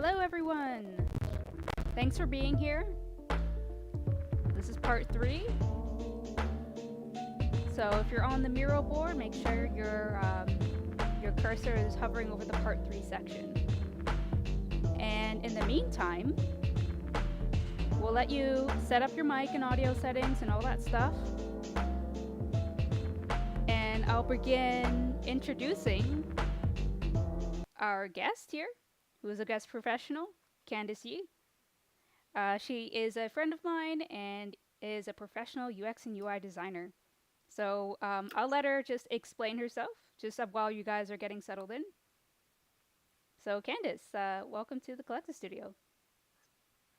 Hello everyone! Thanks for being here. This is part 3. So if you're on the Miro board, make sure your cursor is hovering over the part 3 section. And in the meantime, we'll let you set up your mic and audio settings and all that stuff. And I'll begin introducing our guest here, who is a guest professional, Candice Yee. She is a friend of mine and is a professional UX and UI designer. So I'll let her just explain herself just while you guys are getting settled in. So Candice, welcome to the Collective Studio.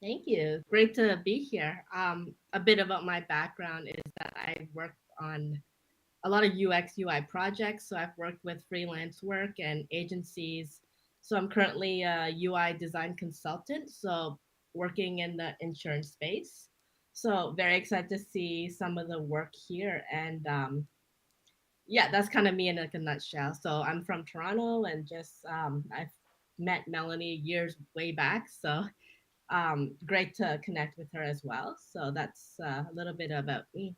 Thank you. Great to be here. A bit about my background is that I've worked on a lot of UX UI projects. So I've worked with freelance work and agencies. So I'm currently a UI design consultant, so working in the insurance space. So very excited to see some of the work here. And yeah, that's kind of me in like a nutshell. So I'm from Toronto and just I've met Melanie years way back. So great to connect with her as well. So that's a little bit about me.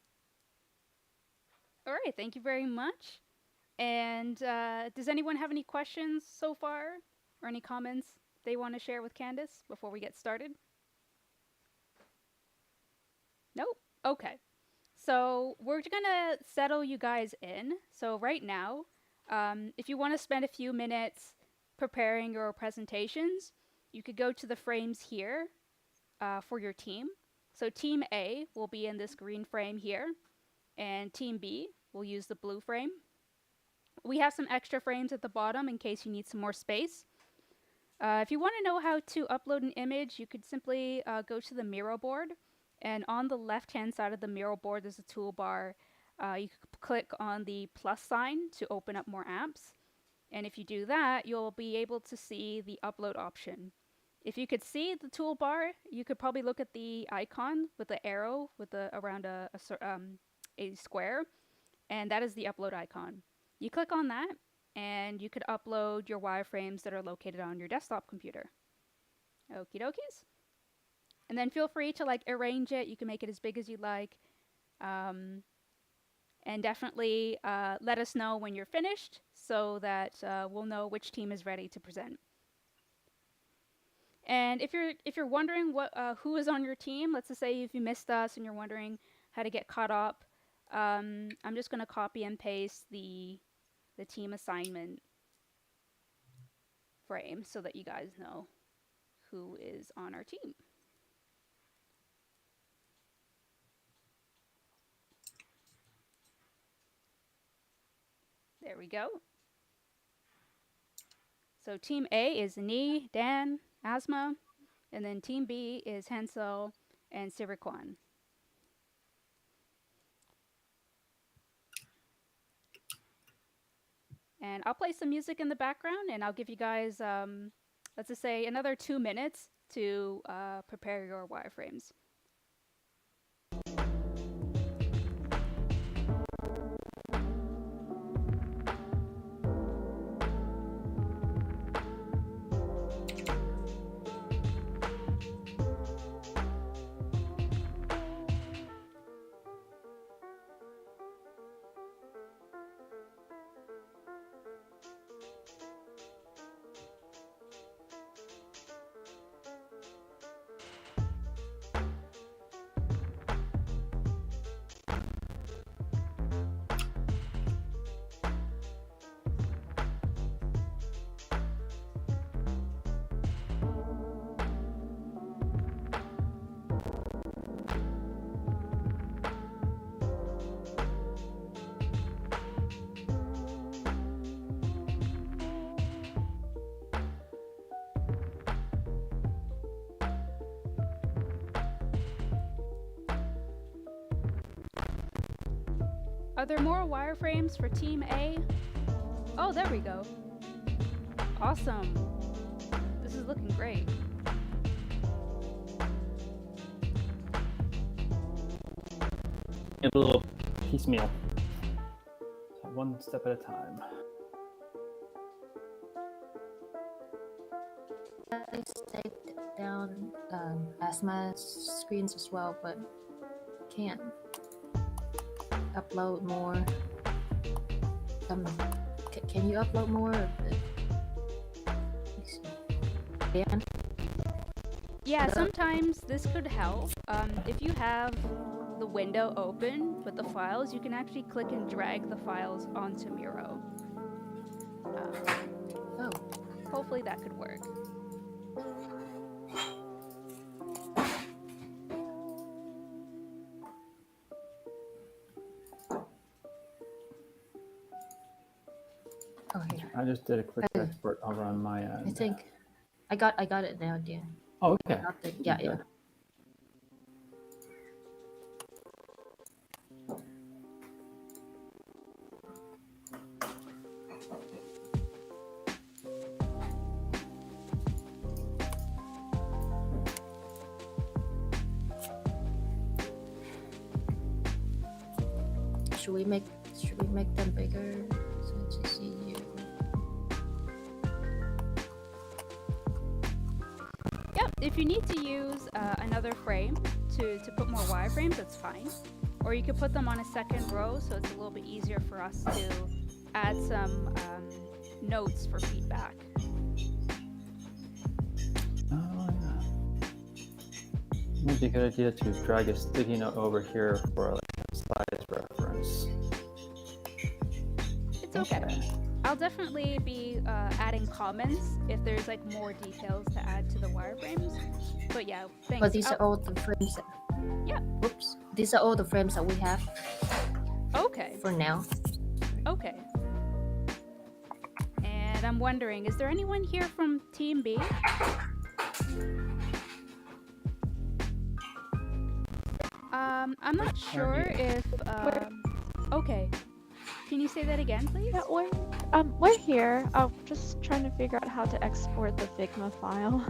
All right, thank you very much. And does anyone have any questions so far or any comments they want to share with Candice before we get started? Nope. Okay. So we're gonna settle you guys in. So right now, if you want to spend a few minutes preparing your presentations, you could go to the frames here for your team. So team A will be in this green frame here, and team B will use the blue frame. We have some extra frames at the bottom in case you need some more space. If you want to know how to upload an image, you could simply go to the Miro board, and on the left-hand side of the Miro board, there's a toolbar. You can click on the plus sign to open up more apps, and if you do that, you'll be able to see the upload option. If you could see the toolbar, you could probably look at the icon with the arrow with the around a square, and that is the upload icon. You click on that, and you could upload your wireframes that are located on your desktop computer. Okie dokies. And then feel free to arrange it. You can make it as big as you like. And definitely let us know when you're finished so that we'll know which team is ready to present. And if you're wondering who is on your team, let's just say if you missed us and you're wondering how to get caught up, I'm just going to copy and paste the team assignment frame so that you guys know who is on our team. There we go. So team A is Ni, Dan, Asma, and then team B is Hensel and Sirikwan. And I'll play some music in the background, and I'll give you guys, let's just say, another 2 minutes to prepare your wireframes. Are there more wireframes for Team A? Oh, there we go. Awesome. This is looking great. A little piecemeal. So one step at a time. Stay on asthma screens as well, but can't upload more. Can you upload more of it? Let's see. Dan? Yeah, sometimes this could help. If you have the window open with the files, you can actually click and drag the files onto Miro. Oh, Hopefully that could work. oh here. I just did a quick Okay. export over on my end. I think I got it now, Dan. Oh, okay. Got the, yeah, yeah. Good. Should we make them bigger so it's easier? Yep, if you need to use another frame to put more wireframes, that's fine. Or you could put them on a second row so it's a little bit easier for us to add some notes for feedback. Oh, yeah. Might be a good idea to drag a sticky note over here for like a size reference. It's okay. I'll definitely be adding comments if there's like more details to add to the wireframes. But yeah, thanks. But these are all the frames that, Yeah. Oops. These are all the frames that we have Okay. for now. Okay. And I'm wondering, is there anyone here from Team B? I'm not sure if. Okay. Can you say that again, please? Yeah, we're here. I'm just trying to figure out how to export the Figma file.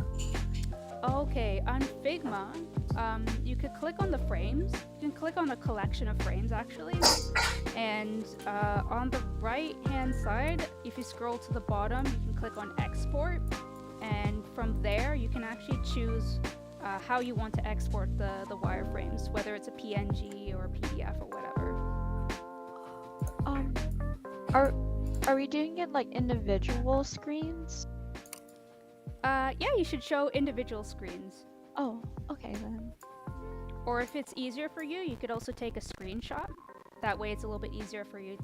Okay, on Figma, you could click on the frames. You can click on a collection of frames, actually. And on the right-hand side, if you scroll to the bottom, you can click on Export. And from there, you can actually choose how you want to export the wireframes, whether it's a PNG or a PDF or whatever. Are we doing it like individual screens? Yeah, you should show individual screens. Oh, okay then. Or if it's easier for you, you could also take a screenshot. That way it's a little bit easier for you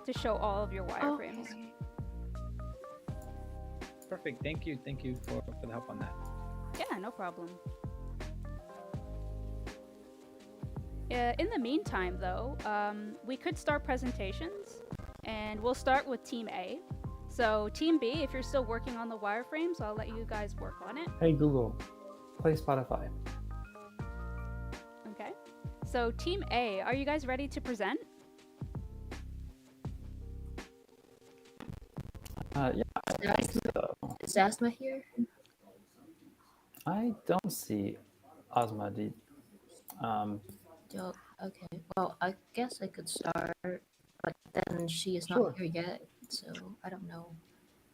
to show all of your wireframes. Okay. Perfect. Thank you. Thank you for the help on that. Yeah, no problem. In the meantime, though, we could start presentations, and we'll start with Team A. So Team B, if you're still working on the wireframes, I'll let you guys work on it. Hey Google, play Spotify. Okay. So Team A, are you guys ready to present? Yeah, I think so. Is Asma here? I don't see Ozma. Yo, okay. Well, I guess I could start, but then she is Sure. not here yet, so I don't know.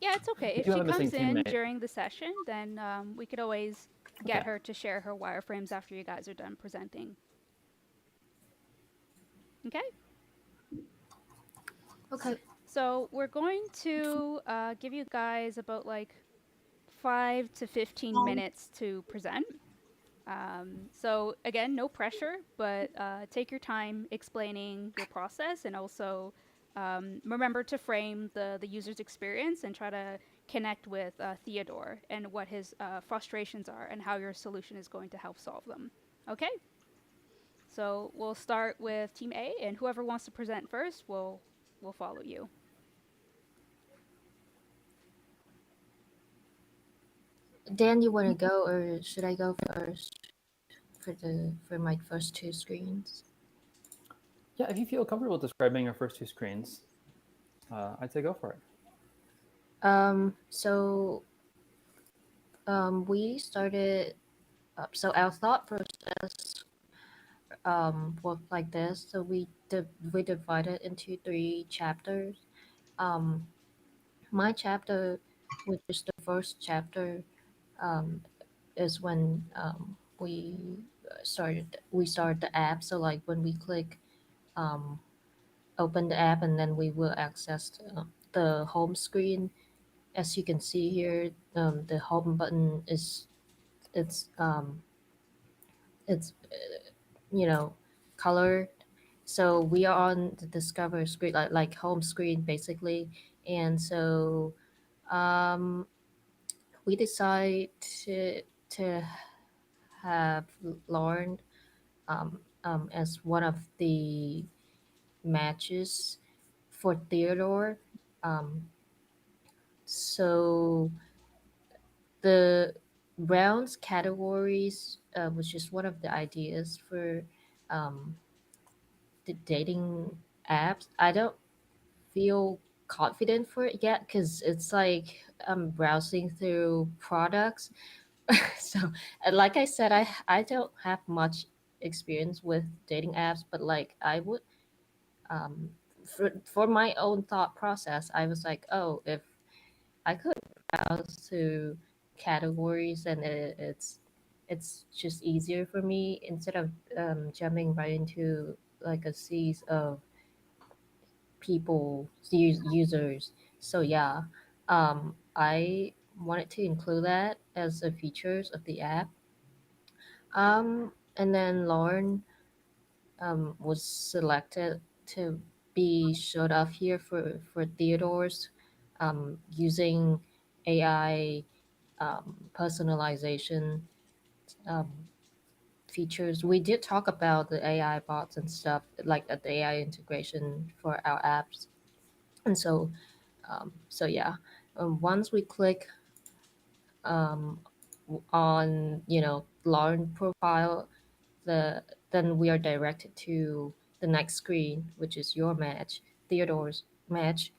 Yeah, it's okay. If You she have a missing comes in teammate. during the session, then we could always get Okay. her to share her wireframes after you guys are done presenting. Okay? Okay. So we're going to give you guys about like 5 to 15 minutes to present. So again, no pressure, but take your time explaining your process, and also remember to frame the user's experience and try to connect with Theodore and what his frustrations are and how your solution is going to help solve them. Okay? So we'll start with Team A, and whoever wants to present first will follow you. Dan, you want to go, or should I go first for my first two screens? Yeah, if you feel comfortable describing your first two screens, I'd say go for it. We started. So our thought process worked like this. So we divided into 3 chapters. My chapter, which is the first chapter, is when we started the app. So like when we click um, open the app, and then we will access the home screen. As you can see here, the home button is it's it's you know colored. So we are on the discover screen, like home screen basically. And so um, we decide to have Lauren as one of the matches for Theodore. Um, so the Brown's categories was just one of the ideas for um, the dating apps. I don't feel confident for it yet because it's like I'm browsing through products. So, like I said, I don't have much experience with dating apps, but like I would um, for my own thought process, I was like, oh, if I could browse through categories, and it's just easier for me instead of jumping right into like a seas of people users. So yeah, I wanted to include that as the features of the app. And then Lauren was selected to be showed off here for Theodore's using AI personalization um, features. We did talk about the AI bots and stuff, like the AI integration for our apps. And so yeah, once we click um, on Lauren profile, then we are directed to the next screen, which is your match, Theodore's match.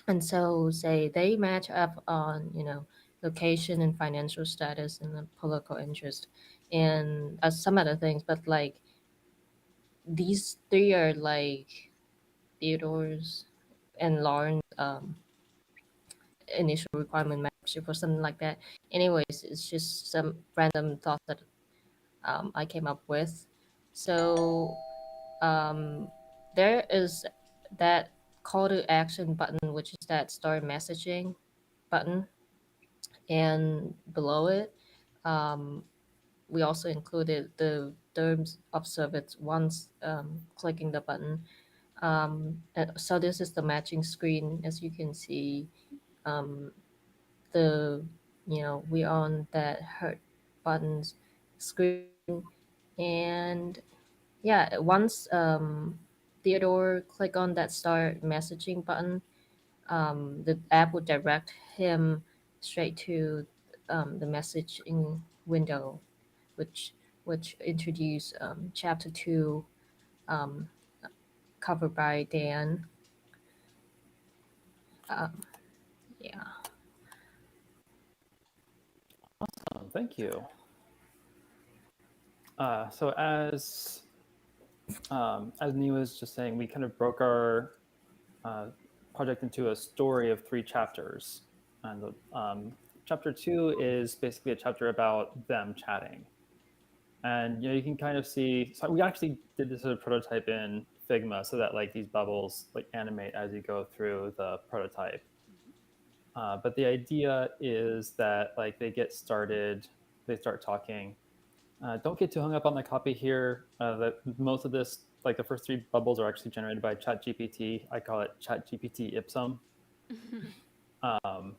And so say they match up on location and financial status and the political interest and some other things, but like these three are like Theodore's and Lauren's initial requirement membership or something like that. Anyways, it's just some random thought that I came up with. So there is that call to action button, which is that start messaging button, and below it, um, we also included the terms of service once clicking the button. So this is the matching screen, as you can see. Um, the we on that hurt buttons screen, and yeah, once Theodore click on that start messaging button, the app would direct him straight to the messaging window, which introduce chapter 2, um, covered by Dan. um, yeah. Thank you. So as Nee was just saying, we kind of broke our uh, project into a story of 3 chapters, and chapter 2 is basically a chapter about them chatting. And you can kind of see. So we actually did this as a prototype in Figma, so that like these bubbles like animate as you go through the prototype. But the idea is that like they get started, they start talking. Don't get too hung up on the copy here. That most of this, like the first 3 bubbles, are actually generated by ChatGPT. I call it ChatGPT Ipsum. Um,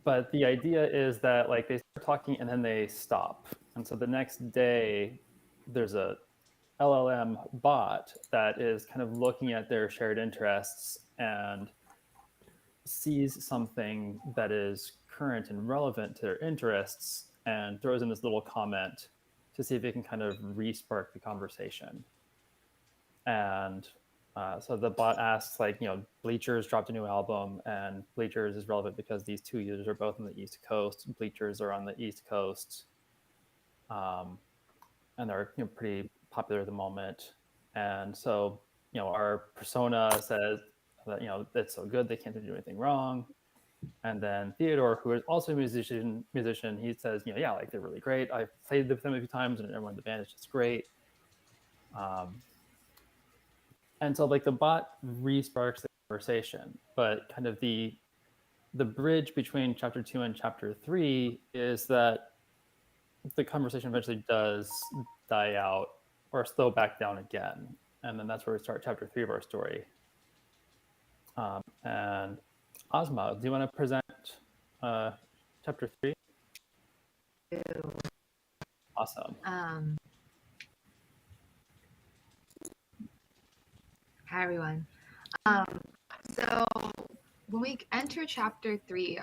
but the idea is that like they start talking and then they stop, and so the next day there's a LLM bot that is kind of looking at their shared interests and sees something that is current and relevant to their interests and throws in this little comment to see if it can kind of re-spark the conversation. And so the bot asks, like, Bleachers dropped a new album, and Bleachers is relevant because these 2 users are both on the East Coast. Bleachers are on the East Coast, and they're pretty popular at the moment. And so our persona says that it's so good they can't do anything wrong. And then Theodore, who is also a musician, he says, yeah, like they're really great. I've played with them a few times, and everyone in the band is just great. And so like the bot resparks the conversation, but kind of the bridge between chapter 2 and chapter 3 is that the conversation eventually does die out or slow back down again. And then that's where we start chapter 3 of our story. And Ozma, do you want to present chapter 3? Awesome. Hi, everyone. So when we enter chapter 3,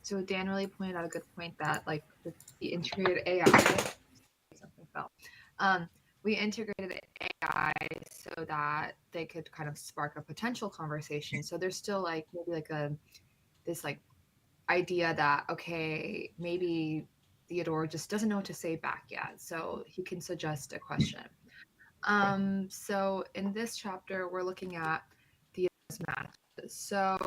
so Dan really pointed out a good point that like the integrated AI, something fell. We integrated AI so that they could kind of spark a potential conversation. So there's still like maybe like this like idea that okay, maybe Theodore just doesn't know what to say back yet, so he can suggest a question. So in this chapter, we're looking at Theodore's matches. So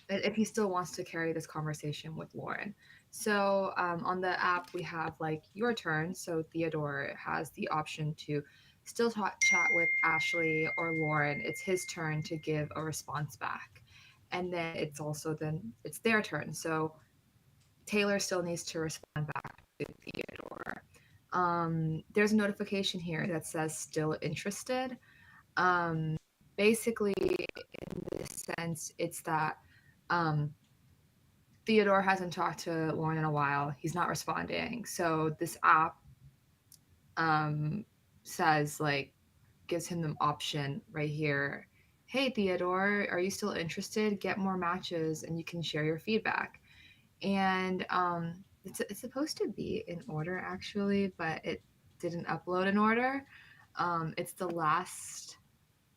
if he still wants to carry this conversation with Lauren. So on the app, we have like your turn. So Theodore has the option to still chat with Ashley or Lauren. It's his turn to give a response back. And then it's their turn. So Taylor still needs to respond back to Theodore. There's a notification here that says still interested. Basically, in this sense, it's that Theodore hasn't talked to Lauren in a while. He's not responding. So this app says, like, gives him the option right here. Hey, Theodore, are you still interested? Get more matches and you can share your feedback. And it's supposed to be in order, actually, but it didn't upload in order. It's the last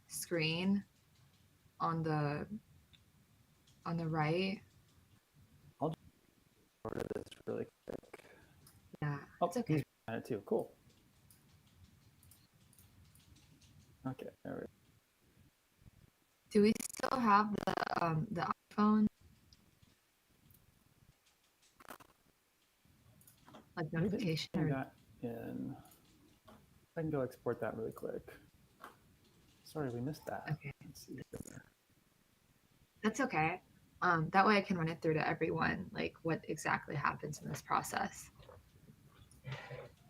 screen on the right. I'll just order this really quick. Yeah, oh, it's okay. He's on it too. Cool. Okay, there we go. Do we still have the iPhone like notification? We got in. I can go export that really quick. Sorry, we missed that. Okay. Let's see here. That's okay. That way I can run it through to everyone, like what exactly happens in this process.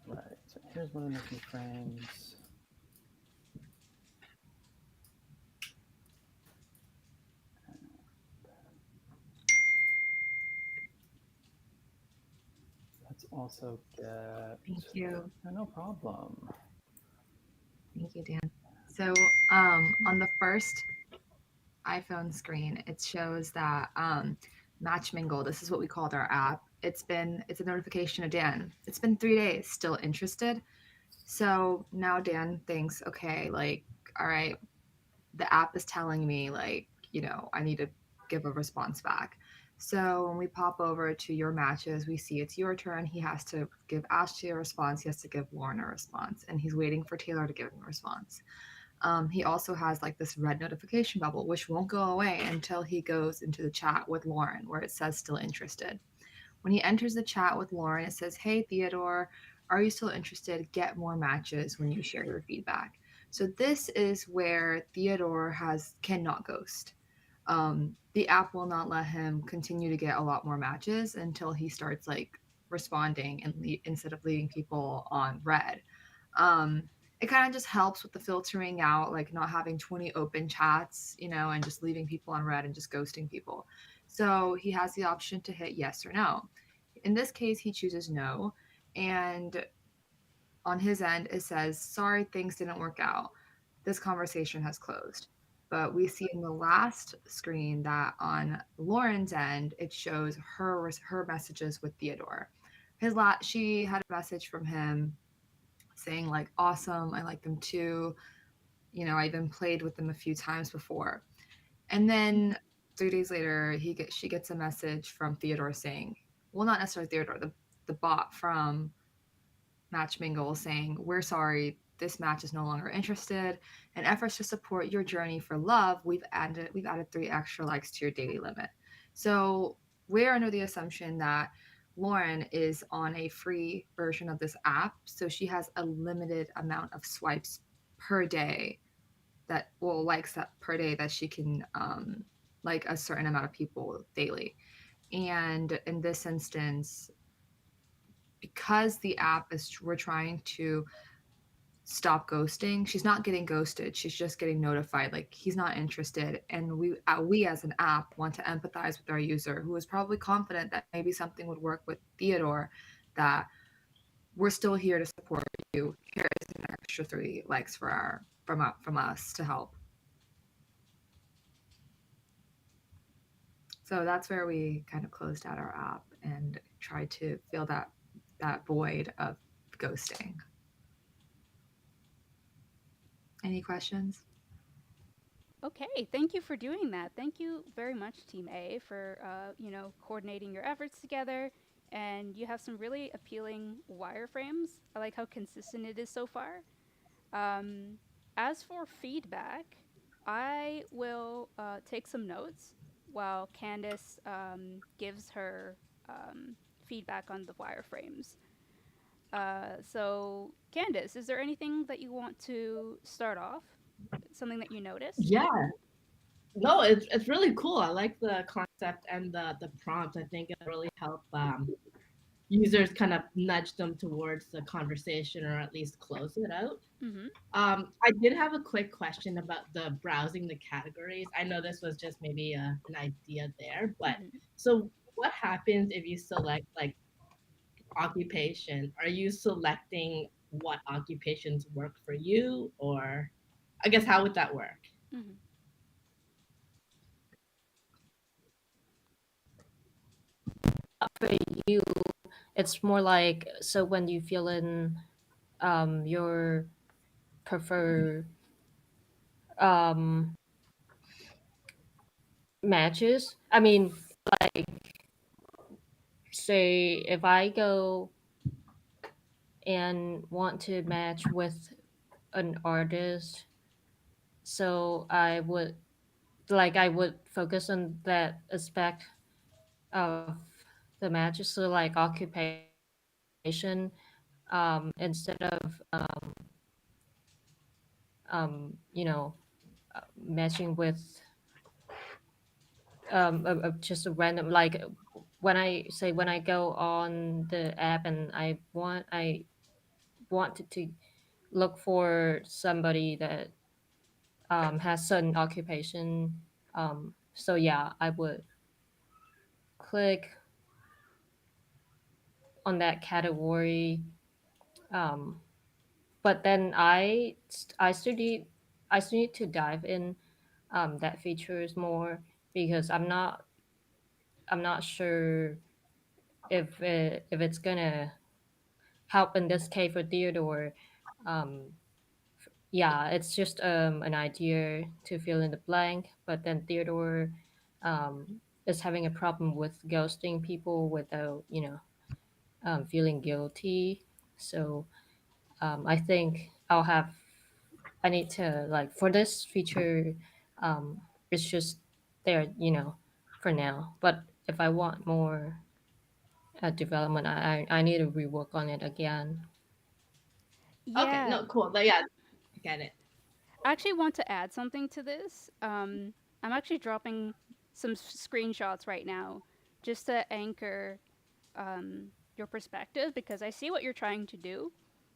Right. So here's one of the missing frames. Let's also get. Thank you. No problem. Thank you, Dan. So on the first iPhone screen, it shows that Match Mingle, this is what we called our app. It's a notification of Dan. It's been 3 days, still interested. So now Dan thinks, okay, like, all right, the app is telling me like, I need to give a response back. So when we pop over to your matches, we see it's your turn. He has to give Ashley a response. He has to give Lauren a response, and he's waiting for Taylor to give him a response. He also has like this red notification bubble, which won't go away until he goes into the chat with Lauren, where it says still interested. When he enters the chat with Lauren, it says, hey, Theodore, are you still interested? Get more matches when you share your feedback. So this is where Theodore cannot ghost. The app will not let him continue to get a lot more matches until he starts like responding and instead of leaving people on red. It kind of just helps with the filtering out, like not having 20 open chats, and just leaving people on red and just ghosting people. So he has the option to hit yes or no. In this case, he chooses no. And on his end, it says, sorry, things didn't work out. This conversation has closed. But we see in the last screen that on Lauren's end, it shows her messages with Theodore. She had a message from him saying like, awesome, I like them too. I even played with them a few times before. And then 3 days later, she gets a message from Theodore saying, well, not necessarily Theodore, the bot from Match Mingle saying, we're sorry, this match is no longer interested. In efforts to support your journey for love, we've added 3 extra likes to your daily limit. So we're under the assumption that Lauren is on a free version of this app, so she has a limited amount of swipes per day that well likes that per day that she can like a certain amount of people daily. And in this instance, because the app is we're trying to stop ghosting, she's not getting ghosted, she's just getting notified like he's not interested. And we as an app want to empathize with our user who is probably confident that maybe something would work with Theodore, that we're still here to support you. Here is an extra 3 likes for our from us to help. So that's where we kind of closed out our app and tried to fill that void of ghosting. Any questions? Okay, thank you for doing that. Thank you very much, Team A, for coordinating your efforts together. And you have some really appealing wireframes. I like how consistent it is so far. Um, as for feedback, I will take some notes while Candice gives her feedback on the wireframes. So, Candice, is there anything that you want to start off? Something that you noticed? Yeah. No, it's really cool. I like the concept and the prompt. I think it'll really help users kind of nudge them towards the conversation or at least close it out. Mm-hmm. I did have a quick question about the browsing the categories. I know this was just maybe an idea there, but Mm-hmm. so what happens if you select like occupation? Are you selecting what occupations work for you, or I guess how would that work? Mm-hmm. For you, it's more like so when you fill in your preferred um matches. I mean, like say if I go and want to match with an artist, so I would focus on that aspect of the matches, so like occupation, instead of you know matching with just a random, like when I go on the app and I wanted to look for somebody that has certain occupation. So yeah, I would click on that category. Um, but then I still need to dive in that features more, because I'm not sure if it's gonna help in this case for Theodore. Um, yeah, it's just an idea to fill in the blank, but then Theodore is having a problem with ghosting people without, feeling guilty. So I think I need to, like, for this feature, it's just there, for now. But if I want more development, I need to rework on it again. Okay, Yeah, no, cool. But yeah, I get it. I actually want to add something to this. I'm actually dropping some screenshots right now just to anchor your perspective because I see what you're trying to do.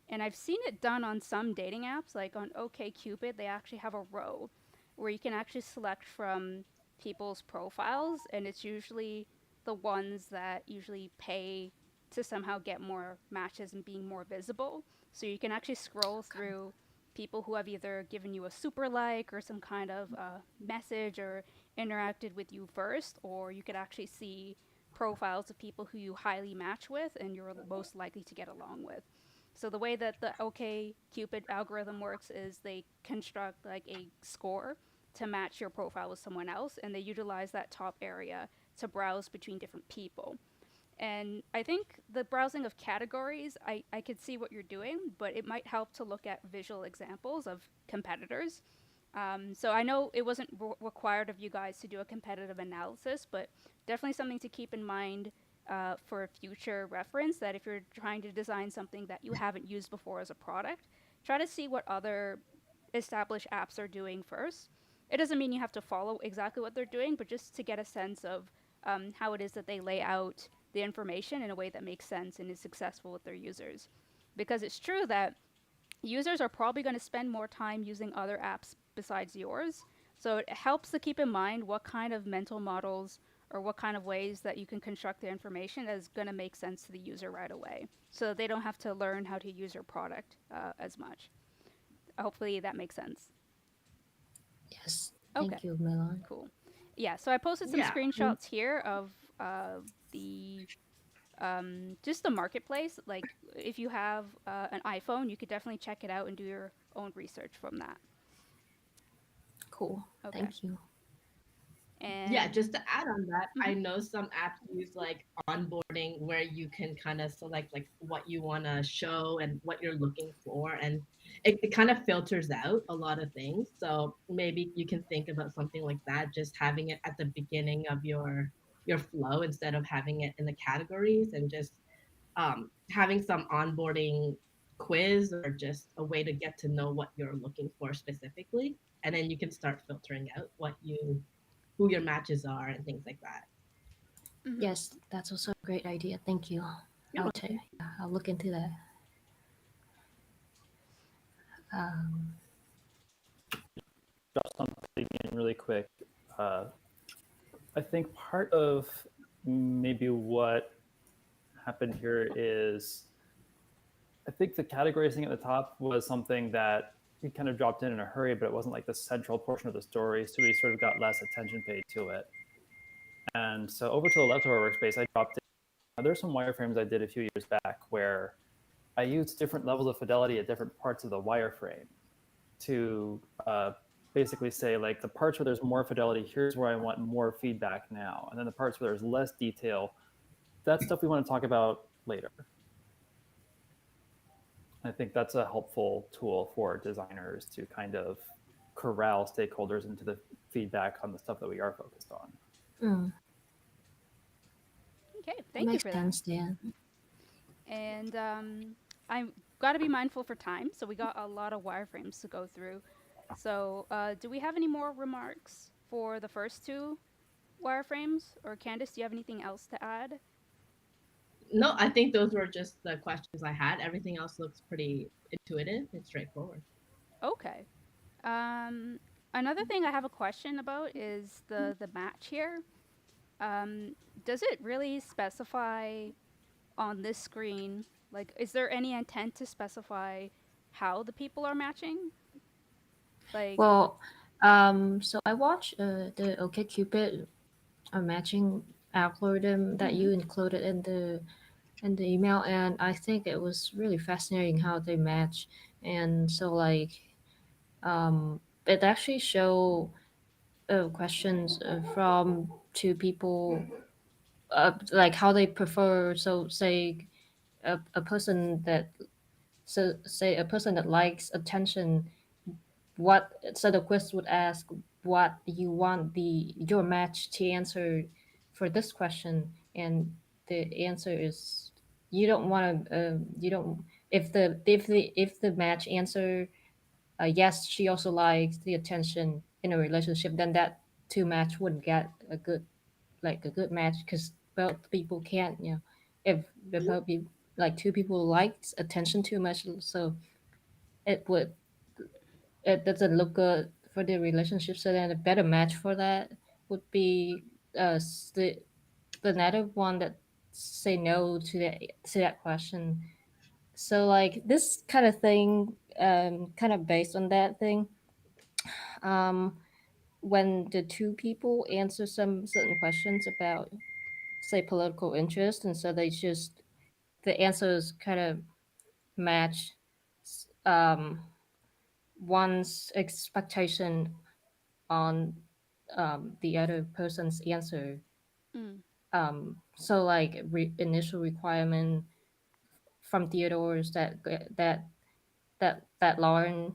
And I've seen it done on some dating apps, like on OkCupid, they actually have a row where you can actually select from people's profiles, and it's usually the ones that usually pay to somehow get more matches and being more visible. So you can actually scroll through people who have either given you a super like or some kind of message or interacted with you first, or you could actually see profiles of people who you highly match with and you're most likely to get along with. So the way that the OkCupid algorithm works is they construct like a score to match your profile with someone else, and they utilize that top area to browse between different people. And I think the browsing of categories, I could see what you're doing, but it might help to look at visual examples of competitors. So I know it wasn't required of you guys to do a competitive analysis, but definitely something to keep in mind for future reference, that if you're trying to design something that you haven't used before as a product, try to see what other established apps are doing first. It doesn't mean you have to follow exactly what they're doing, but just to get a sense of how it is that they lay out the information in a way that makes sense and is successful with their users. Because it's true that users are probably going to spend more time using other apps besides yours. So it helps to keep in mind what kind of mental models or what kind of ways that you can construct the information that is going to make sense to the user right away, so they don't have to learn how to use your product as much. Hopefully that makes sense. Yes. Okay, Thank you, Milan. cool. Yeah, so I posted some Yeah. screenshots here of the just the marketplace. Like, if you have an iPhone, you could definitely check it out and do your own research from that. Cool. Okay. Thank you. And Yeah, just to add on that, I Mhm. know some apps use like onboarding where you can kind of select like what you want to show and what you're looking for, and it kind of filters out a lot of things. So maybe you can think about something like that, just having it at the beginning of your flow instead of having it in the categories, and just having some onboarding quiz or just a way to get to know what you're looking for specifically, and then you can start filtering out what you who your matches are and things like that. Mhm. Yes, that's also a great idea. Thank you. You're welcome. Yeah, I'll look into that. Um, Drop something in really quick. Uh, I think part of maybe what happened here is I think the categorizing at the top was something that we kind of dropped in a hurry, but it wasn't like the central portion of the story, so we sort of got less attention paid to it. And so over to the left of our workspace, I dropped in. There's some wireframes I did a few years back where I used different levels of fidelity at different parts of the wireframe to basically say, like, the parts where there's more fidelity, here's where I want more feedback now. And then the parts where there's less detail, that's stuff we want to talk about later. I think that's a helpful tool for designers to kind of corral stakeholders into the feedback on the stuff that we are focused on. mm, Okay, that thank you makes for that. sense, Dan. And I've got to be mindful for time, so we got a lot of wireframes to go through. So, do we have any more remarks for the first two wireframes? Or Candice, do you have anything else to add? No, I think those were just the questions I had. Everything else looks pretty intuitive and straightforward. Okay. Um, Another thing I have a question about is the match here. Um, does it really specify on this screen, like, is there any intent to specify how the people are matching? Like, Well, so I watched the OkCupid matching algorithm that mm-hmm, you included in the email, and I think it was really fascinating how they match. And so, like, it actually show questions from two people, like how they prefer. So, say a person that say a person that likes attention, what so the quiz would ask what you want the your match to answer for this question, and the answer is you don't want to you don't if the match answer yes, she also likes the attention in a relationship, then that two match wouldn't get a good match because both people can't, you know, if the both be like two people likes attention too much, so it would it doesn't look good for the relationship. So then a better match for that would be the native one that say no to that question. So like this kind of thing, kind of based on that thing, um, when the two people answer some certain questions about say political interest, and so they just the answers kind of match um, one's expectation on the other person's answer. mm. So like initial requirement from Theodore's that Lauren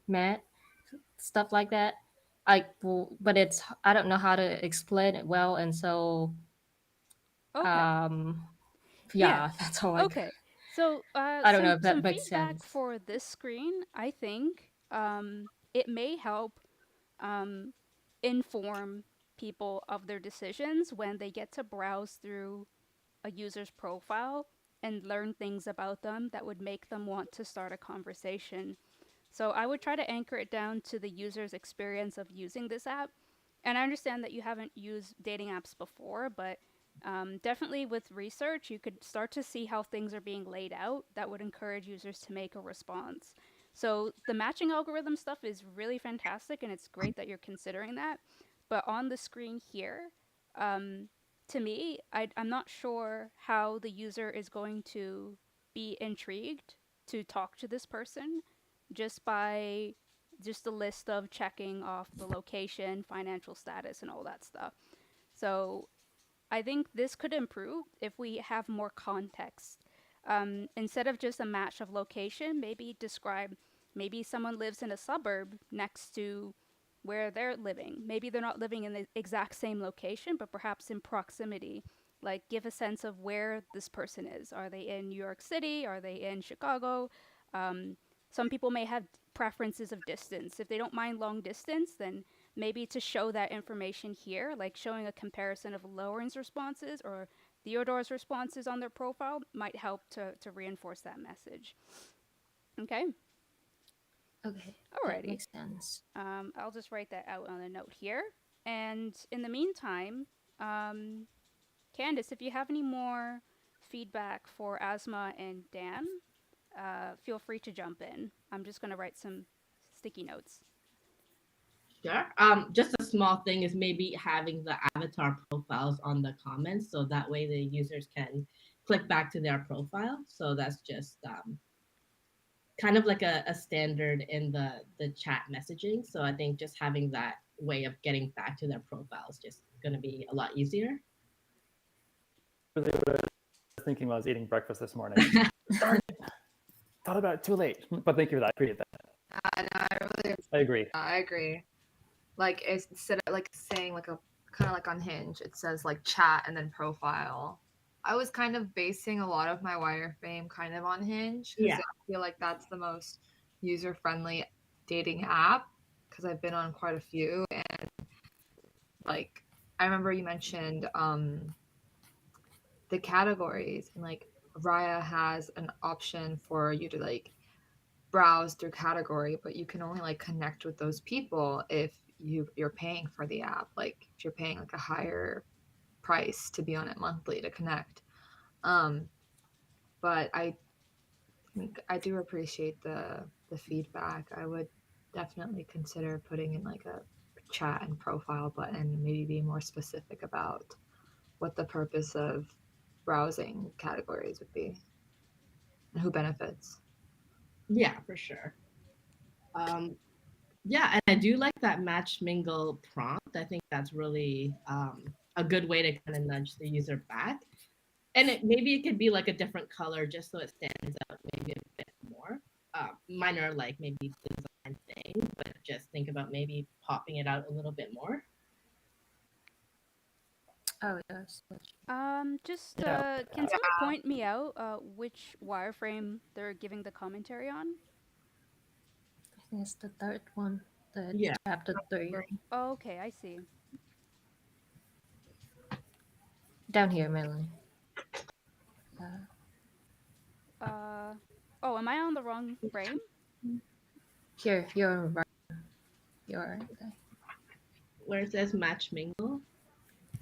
met, stuff like that. But it's I don't know how to explain it well, and so Okay. um Yeah. yeah, that's all Okay. So, I don't know some if that makes feedback sense. for this screen. I think it may help um, inform people of their decisions when they get to browse through a user's profile and learn things about them that would make them want to start a conversation. So I would try to anchor it down to the user's experience of using this app. And I understand that you haven't used dating apps before, but definitely with research, you could start to see how things are being laid out that would encourage users to make a response. So the matching algorithm stuff is really fantastic, and it's great that you're considering that. But on the screen here, um, to me, I'm not sure how the user is going to be intrigued to talk to this person just by just a list of checking off the location, financial status, and all that stuff. So I think this could improve if we have more context. Instead of just a match of location, maybe describe maybe someone lives in a suburb next to where they're living. Maybe they're not living in the exact same location, but perhaps in proximity. Like, give a sense of where this person is. Are they in New York City? Are they in Chicago? Um, some people may have preferences of distance. If they don't mind long distance, then maybe to show that information here, like showing a comparison of Lauren's responses or Theodore's responses on their profile, might help to reinforce that message. Okay, Okay, that alrighty. makes sense. I'll just write that out on a note here. And in the meantime, Candice, if you have any more feedback for Asma and Dan, feel free to jump in. I'm just going to write some sticky notes. Sure. Just a small thing is maybe having the avatar profiles on the comments, so that way the users can click back to their profile. So that's just kind of like a standard in the chat messaging. So I think just having that way of getting back to their profile is just going to be a lot easier. Really what I was thinking while I was eating breakfast this morning. Darn it. Thought about it too late, but thank you for that. I appreciate that. No, I agree. I agree. Like instead of like saying like a kind of like on Hinge, it says like chat and then profile. I was kind of basing a lot of my wireframe kind of on Hinge because Yeah. I feel like that's the most user friendly dating app because I've been on quite a few, and like I remember you mentioned the categories, and like Raya has an option for you to like browse through category, but you can only like connect with those people if you're paying for the app, like if you're paying like a higher price to be on it monthly to connect. But I think I do appreciate the feedback. I would definitely consider putting in like a chat and profile button, maybe be more specific about what the purpose of browsing categories would be and who benefits. Yeah, for sure. Yeah, and I do like that match mingle prompt. I think that's really a good way to kind of nudge the user back. And maybe it could be like a different color just so it stands out maybe a bit more. Minor like maybe design thing, but just think about maybe popping it out a little bit more. Oh yes. Just Yeah. can someone point me out which wireframe they're giving the commentary on? I think it's the third one, the Yeah. chapter 3. Oh, okay, I see. Down here, Melanie. Oh, am I on the wrong frame? Here, you're right. You're right there. Where it says match mingle.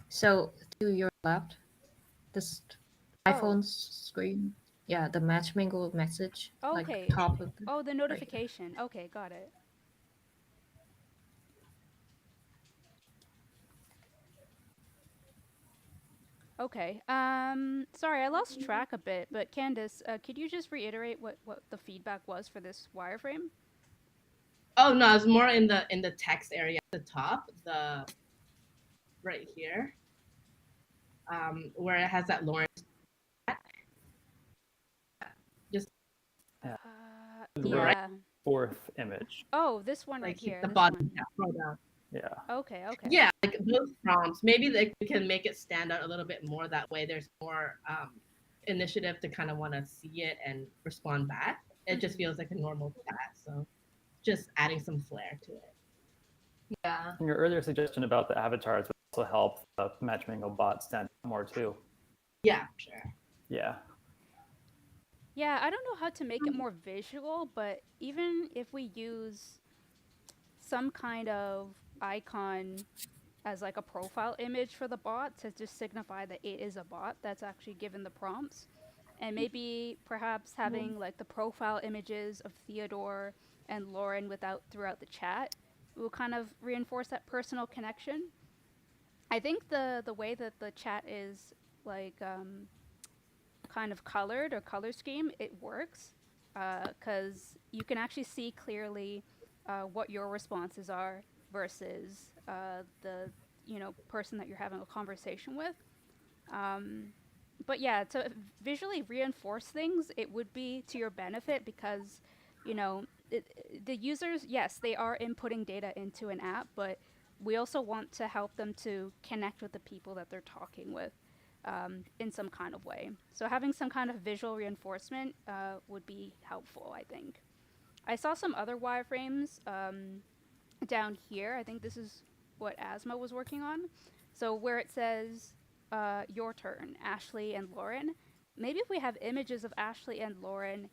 So to your left, this iPhone screen. Yeah, the match mingle message, like Okay. top of the. Oh, the Right here. notification. Okay, got it. Okay. Sorry, I lost track a bit, but Candice, could you just reiterate what the feedback was for this wireframe? Oh no, it's more in the text area at the top, the right here. where it has that Lauren just Yeah. to the right, Yeah. Fourth image. Oh, this one right like hit here. the This bottom one. tab, scroll down. Yeah. Okay. Okay. Yeah, like those prompts, maybe they can make it stand out a little bit more. That way, there's more initiative to kind of want to see it and respond back. It just feels like a normal chat. So just adding some flair to it. Yeah. And your earlier suggestion about the avatars would also help the matchmingle bot stand out more too. Yeah, sure. Yeah. Yeah, I don't know how to make it more visual, but even if we use some kind of icon as like a profile image for the bot to just signify that it is a bot that's actually given the prompts, and maybe perhaps having like the profile images of Theodore and Lauren throughout the chat will kind of reinforce that personal connection. I think the way that the chat is like kind of colored or color scheme, it works because you can actually see clearly what your responses are versus the person that you're having a conversation with. But yeah, to visually reinforce things, it would be to your benefit because the users, yes, they are inputting data into an app, but we also want to help them to connect with the people that they're talking with in some kind of way. So having some kind of visual reinforcement would be helpful, I think. I saw some other wireframes down here. I think this is what Asma was working on. So where it says your turn, Ashley and Lauren, maybe if we have images of Ashley and Lauren,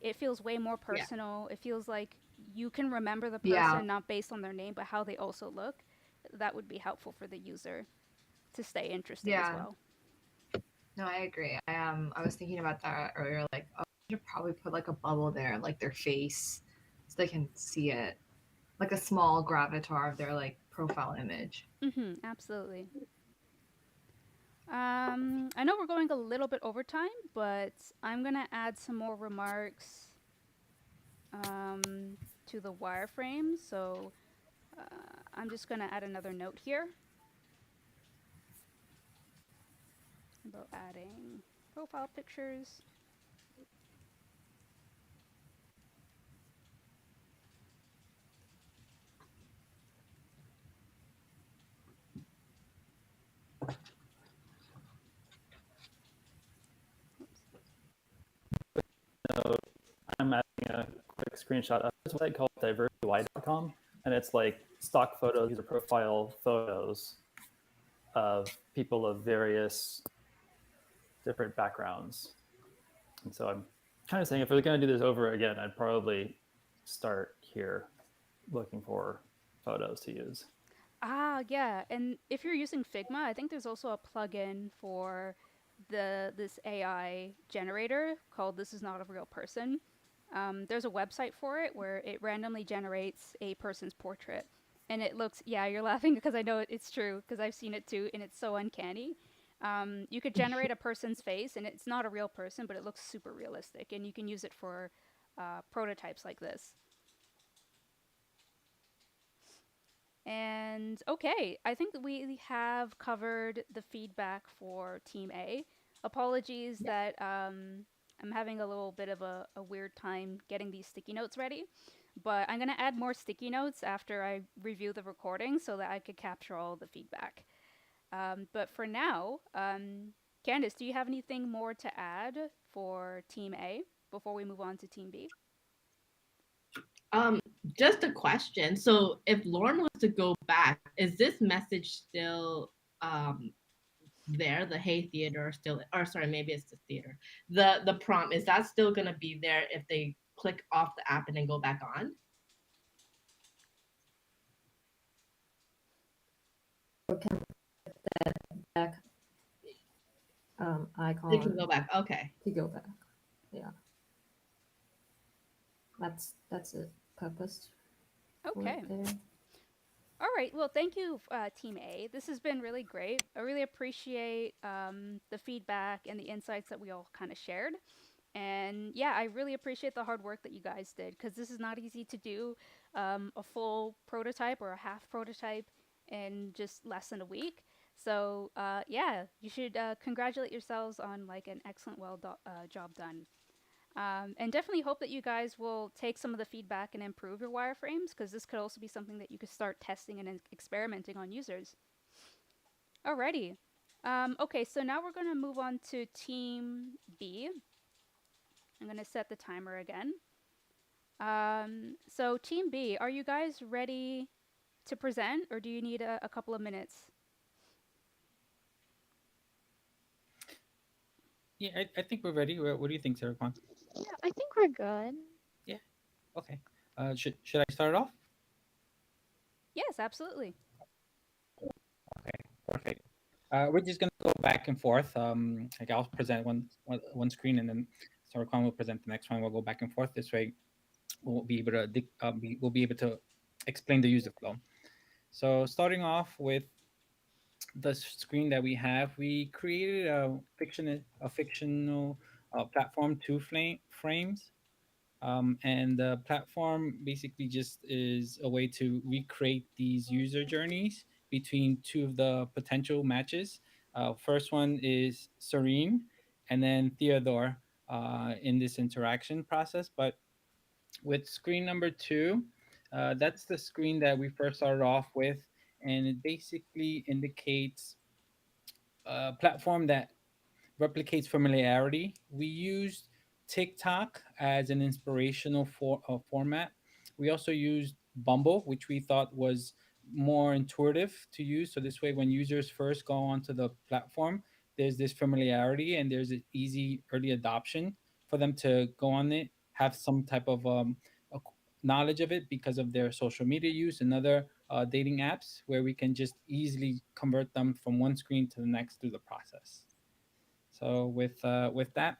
it feels way more personal. Yeah. It feels like you can remember the person not based on their name, but how they also look. That would be helpful for the user to stay interested as well. No, I agree. I was thinking about that earlier. Like, oh, I should probably put like a bubble there, like their face, so they can see it, like a small gravatar of their like profile image. Absolutely. I know we're going a little bit over time, but I'm gonna add some more remarks to the wireframe. So I'm just gonna add another note here about adding profile pictures. So I'm adding a quick screenshot of this website called diversityui.com, and it's like stock photos, user profile photos of people of various different backgrounds. And so I'm kind of saying if we're going to do this over again, I'd probably start here looking for photos to use. Yeah, and if you're using Figma, I think there's also a plugin for this AI generator called "This Is Not a Real Person." There's a website for it where it randomly generates a person's portrait, and it looks. Yeah, you're laughing because I know it's true because I've seen it too, and it's so uncanny. You could generate a person's face, and it's not a real person, but it looks super realistic, and you can use it for prototypes like this. And okay, I think that we have covered the feedback for Team A. Apologies that I'm having a little bit of a weird time getting these sticky notes ready, but I'm going to add more sticky notes after I review the recording so that I could capture all the feedback. But for now, Candice, do you have anything more to add for Team A before we move on to Team B? Just a question. So if Lauren wants to go back, is this message still there? The hey theater still, or sorry, maybe it's the theater. The prompt, is that still gonna be there if they click off the app and then go back on? That back icon. They can go back. Okay. To go back. Yeah. That's it. Purpose. Okay. All right. Well, thank you, Team A. This has been really great. I really appreciate the feedback and the insights that we all kind of shared. And yeah, I really appreciate the hard work that you guys did because this is not easy to do a full prototype or a half prototype in just less than a week. So yeah, you should congratulate yourselves on like an excellent job done. And definitely hope that you guys will take some of the feedback and improve your wireframes, because this could also be something that you could start testing and experimenting on users. Alrighty. Okay, so now we're going to move on to Team B. I'm going to set the timer again. So Team B, are you guys ready to present, or do you need a couple of minutes? Yeah, I think we're ready. What do you think, Sarah Kwan? Yeah, I think we're good. Yeah. Okay. Should I start off? Yes, absolutely. Okay. Perfect. We're just gonna go back and forth. Like I'll present one screen, and then Sarah Kwan will present the next one. We'll go back and forth. This way, we'll be able to we'll be able to explain the user flow. So starting off with the screen that we have, we created a fictional platform, frames. And the platform basically just is a way to recreate these user journeys between two of the potential matches. First one is Serene, and then Theodore in this interaction process. But with screen number two, that's the screen that we first started off with, and it basically indicates a platform that replicates familiarity. We used TikTok as an inspirational format. We also used Bumble, which we thought was more intuitive to use. So this way, when users first go onto the platform, there's this familiarity and there's an easy early adoption for them to go on it, have some type of knowledge of it because of their social media use and other dating apps, where we can just easily convert them from one screen to the next through the process. So with that,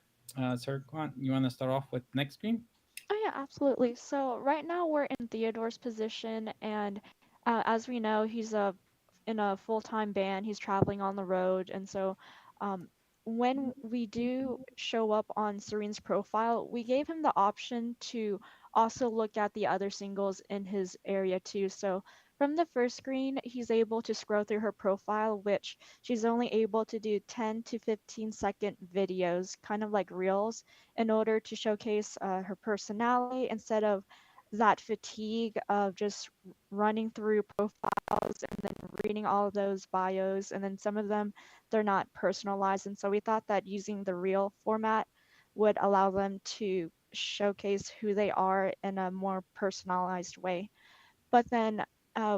Sir Kwan, you want to start off with next screen? Oh yeah, absolutely. So right now we're in Theodore's position, and as we know, he's in a full-time band. He's traveling on the road, and so um, when we do show up on Serene's profile, we gave him the option to also look at the other singles in his area too. So from the first screen, he's able to scroll through her profile, which she's only able to do 10 to 15-second videos, kind of like reels, in order to showcase her personality instead of that fatigue of just running through profiles and then reading all of those bios. And then some of them, they're not personalized. And so we thought that using the reel format would allow them to showcase who they are in a more personalized way. But then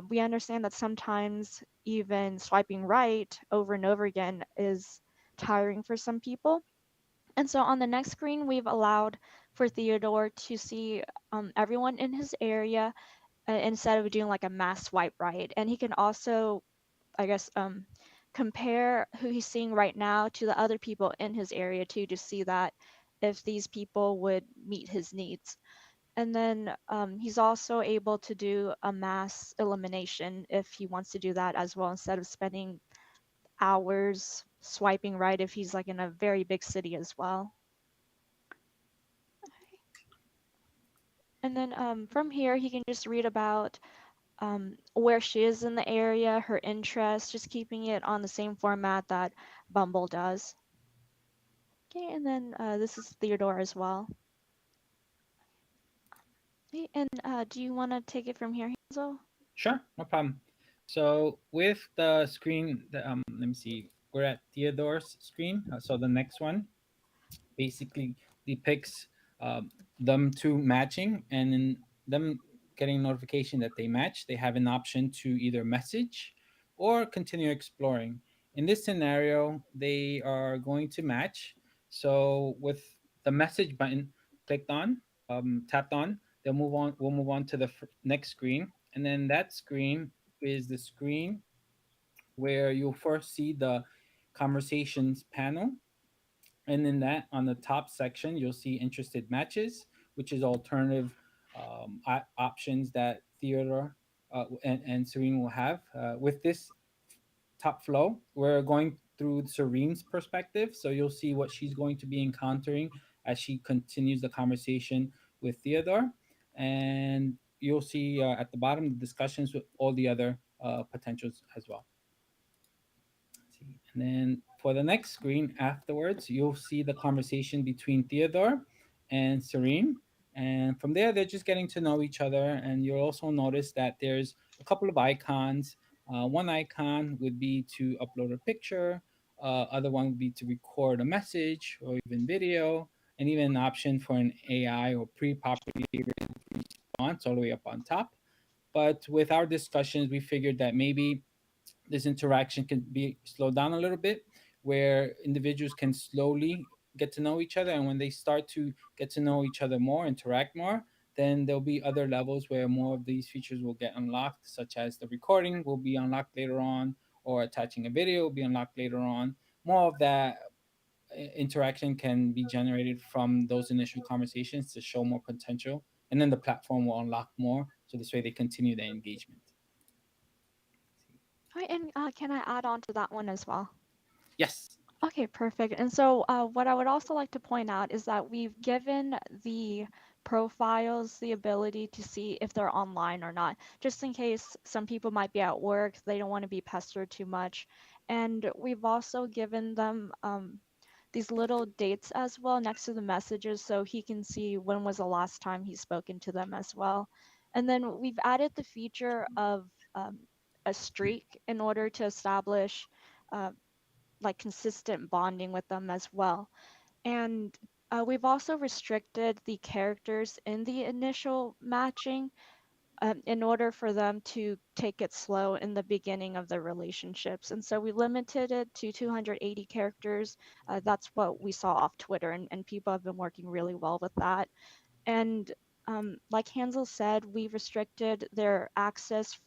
we understand that sometimes even swiping right over and over again is tiring for some people. And so on the next screen, we've allowed for Theodore to see everyone in his area instead of doing like a mass swipe right. And he can also, I guess, compare who he's seeing right now to the other people in his area too, to see that if these people would meet his needs. And then he's also able to do a mass elimination if he wants to do that as well, instead of spending hours swiping right if he's like in a very big city as well. And then from here, he can just read about where she is in the area, her interests, just keeping it on the same format that Bumble does. Okay, and then this is Theodore as well. Okay, and do you want to take it from here, Hazel? Sure, no problem. So with the screen, let me see. We're at Theodore's screen. So the next one basically depicts them two matching, and in them getting notification that they match, they have an option to either message or continue exploring. In this scenario, they are going to match. So with the message button clicked on, tapped on, they'll move on. We'll move on to the next screen, and then that screen is the screen where you'll first see the conversations panel, and in that, on the top section, you'll see interested matches, which is alternative options that Theodore and Serene will have. With this top flow, we're going through Serene's perspective. So you'll see what she's going to be encountering as she continues the conversation with Theodore. And you'll see at the bottom the discussions with all the other potentials as well. And then for the next screen afterwards, you'll see the conversation between Theodore and Serene. And from there, they're just getting to know each other. And you'll also notice that there's a couple of icons. One icon would be to upload a picture, other one would be to record a message or even video, and even an option for an AI or pre-populated response all the way up on top. But with our discussions, we figured that maybe this interaction can be slowed down a little bit, where individuals can slowly get to know each other. And when they start to get to know each other more, interact more, then there'll be other levels where more of these features will get unlocked, such as the recording will be unlocked later on, or attaching a video will be unlocked later on. More of that interaction can be generated from those initial conversations to show more potential. And then the platform will unlock more. So this way they continue their engagement. Right, and can I add on to that one as well? Yes. Okay, perfect. And so, what I would also like to point out is that we've given the profiles the ability to see if they're online or not, just in case some people might be at work, they don't want to be pestered too much. And we've also given them these little dates as well next to the messages so he can see when was the last time he's spoken to them as well. And then we've added the feature of a streak in order to establish uh, like consistent bonding with them as well. And we've also restricted the characters in the initial matching in order for them to take it slow in the beginning of their relationships. And so we limited it to 280 characters. That's what we saw off Twitter, and people have been working really well with that. And like Hansel said, we restricted their access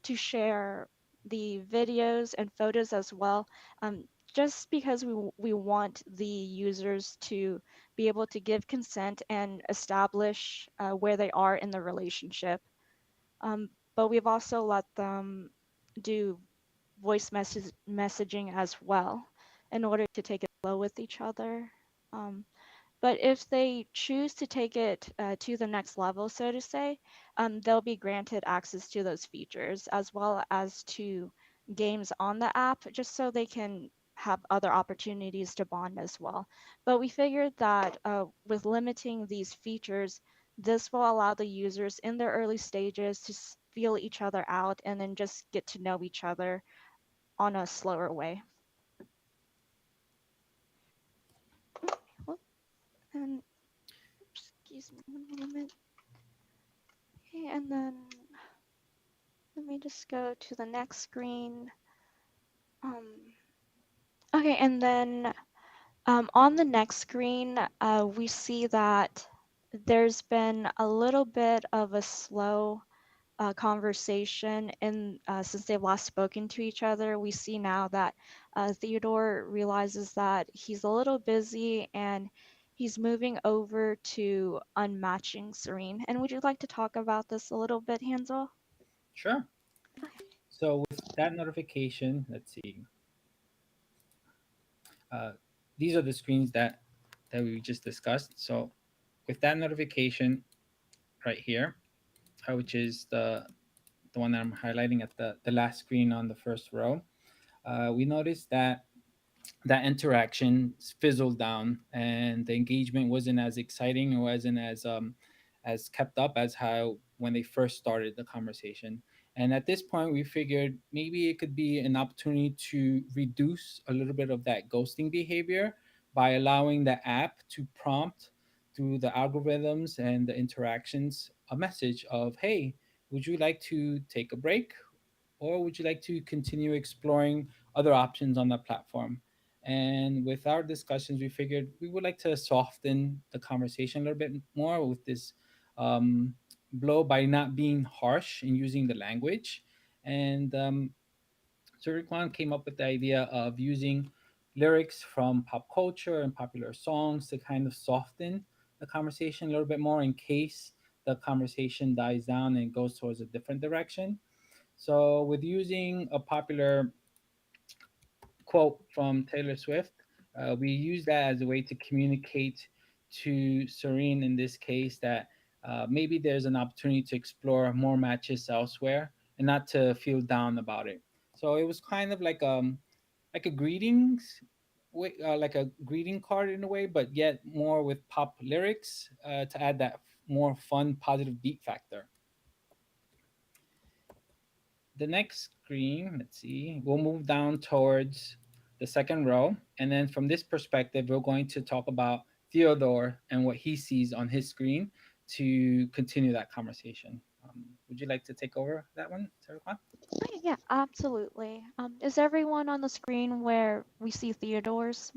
to share the videos and photos as well, just because we want the users to be able to give consent and establish where they are in the relationship. But we've also let them do voice messaging as well in order to take it slow with each other. Um, but if they choose to take it to the next level, so to say, they'll be granted access to those features as well as to games on the app, just so they can have other opportunities to bond as well. But we figured that with limiting these features, this will allow the users in their early stages to feel each other out and then just get to know each other on a slower way. And excuse me one moment. Okay, and then let me just go to the next screen. Okay, and then on the next screen, we see that there's been a little bit of a slow conversation in since they've last spoken to each other. We see now that Theodore realizes that he's a little busy and he's moving over to unmatching Serene. And would you like to talk about this a little bit, Hansel? Sure. So with that notification, let's see. Uh, these are the screens that we just discussed. So with that notification right here, which is the one that I'm highlighting at the last screen on the first row, we noticed that that interaction fizzled down and the engagement wasn't as exciting or wasn't as kept up as how when they first started the conversation. And at this point we figured maybe it could be an opportunity to reduce a little bit of that ghosting behavior by allowing the app to prompt through the algorithms and the interactions a message of, hey, would you like to take a break, or would you like to continue exploring other options on the platform? And with our discussions, we figured we would like to soften the conversation a little bit more with this blow by not being harsh in using the language. And so Rikwan came up with the idea of using lyrics from pop culture and popular songs to kind of soften the conversation a little bit more in case the conversation dies down and goes towards a different direction. So, with using a popular quote from Taylor Swift, we use that as a way to communicate to Serene in this case that maybe there's an opportunity to explore more matches elsewhere and not to feel down about it. So, it was kind of like like a greetings way, like a greeting card in a way, but yet more with pop lyrics to add that more fun, positive beat factor. The next screen, let's see, we'll move down towards the second row. And then from this perspective, we're going to talk about Theodore and what he sees on his screen to continue that conversation. Would you like to take over that one, Sarah Kwan? Okay, yeah, absolutely. Is everyone on the screen where we see Theodore's?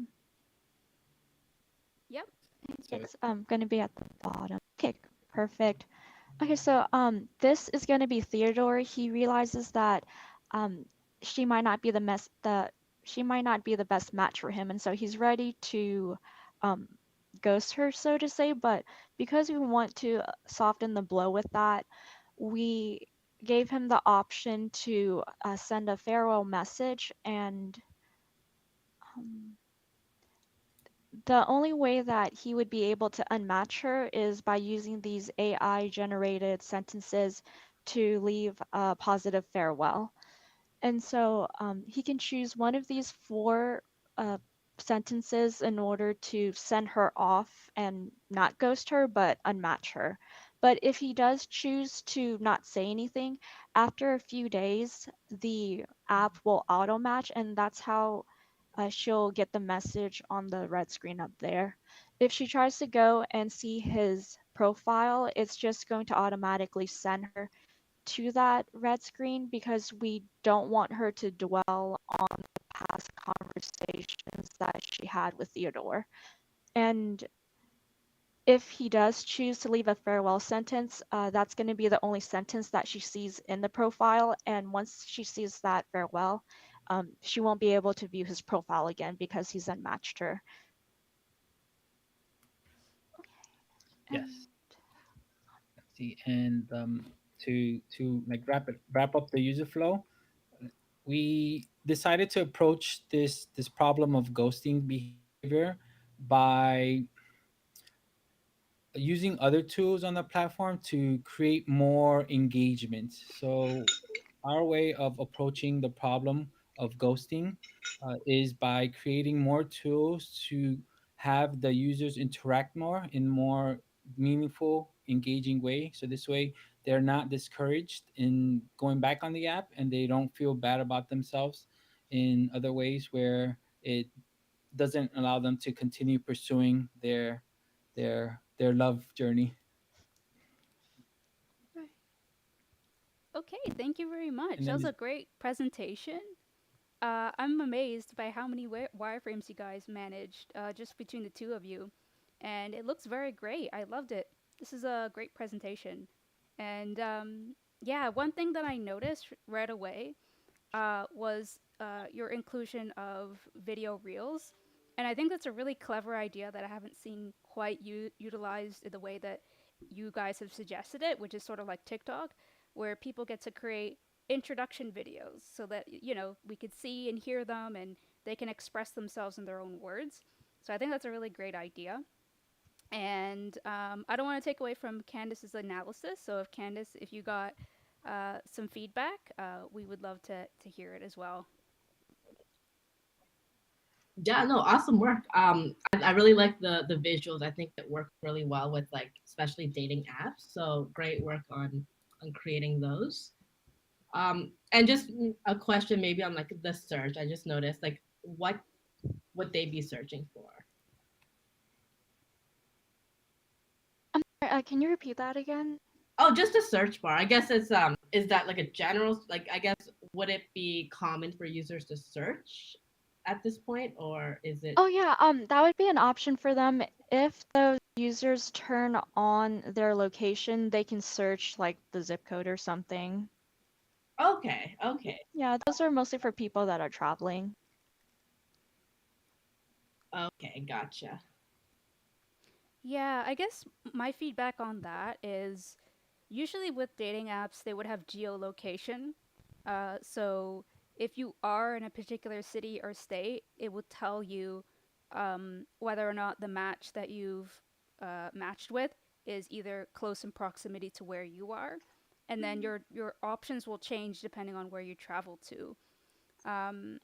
Yep. So Yes, going to be at the bottom. Okay, perfect. Okay, so this is going to be Theodore. He realizes that um, she might not be she might not be the best match for him, and so he's ready to um, ghost her, so to say. But because we want to soften the blow with that, we gave him the option to send a farewell message, and um, the only way that he would be able to unmatch her is by using these AI generated sentences to leave a positive farewell. And so he can choose one of these four uh, sentences in order to send her off and not ghost her, but unmatch her. But if he does choose to not say anything, after a few days, the app will auto match, and that's how she'll get the message on the red screen up there. If she tries to go and see his profile, it's just going to automatically send her to that red screen because we don't want her to dwell on the past conversations that she had with Theodore. And if he does choose to leave a farewell sentence, that's going to be the only sentence that she sees in the profile. And once she sees that farewell, she won't be able to view his profile again because he's unmatched her. And yes, let's see, and to like wrap up the user flow, we decided to approach this problem of ghosting behavior by using other tools on the platform to create more engagement. So, our way of approaching the problem of ghosting is by creating more tools to have the users interact more in more meaningful, engaging way. So this way, they're not discouraged in going back on the app, and they don't feel bad about themselves in other ways where it doesn't allow them to continue pursuing their love journey. Okay, thank you very much. And That then was this, a great presentation. I'm amazed by how many wireframes you guys managed just between the two of you. And it looks very great. I loved it. This is a great presentation. And yeah, one thing that I noticed right away was your inclusion of video reels. And I think that's a really clever idea that I haven't seen quite utilized in the way that you guys have suggested it, which is sort of like TikTok, where people get to create introduction videos so that, we could see and hear them and they can express themselves in their own words. So I think that's a really great idea. And I don't want to take away from Candice's analysis. So if Candice, if you got some feedback, we would love to hear it as well. Yeah, no, awesome work. I really like the visuals. I think it works really well with like especially dating apps. So great work on creating those. And just a question maybe on like the search. I just noticed like what would they be searching for? can you repeat that again? Oh, just a search bar. I guess it's is that like a general like I guess would it be common for users to search at this point or is it Oh yeah, that would be an option for them. If those users turn on their location, they can search like the zip code or something. okay, okay, Yeah, those are mostly for people that are traveling. okay, gotcha. Yeah, I guess my feedback on that is usually with dating apps, they would have geolocation. So if you are in a particular city or state, it will tell you whether or not the match that you've matched with is either close in proximity to where you are, and then your options will change depending on where you travel to. Um,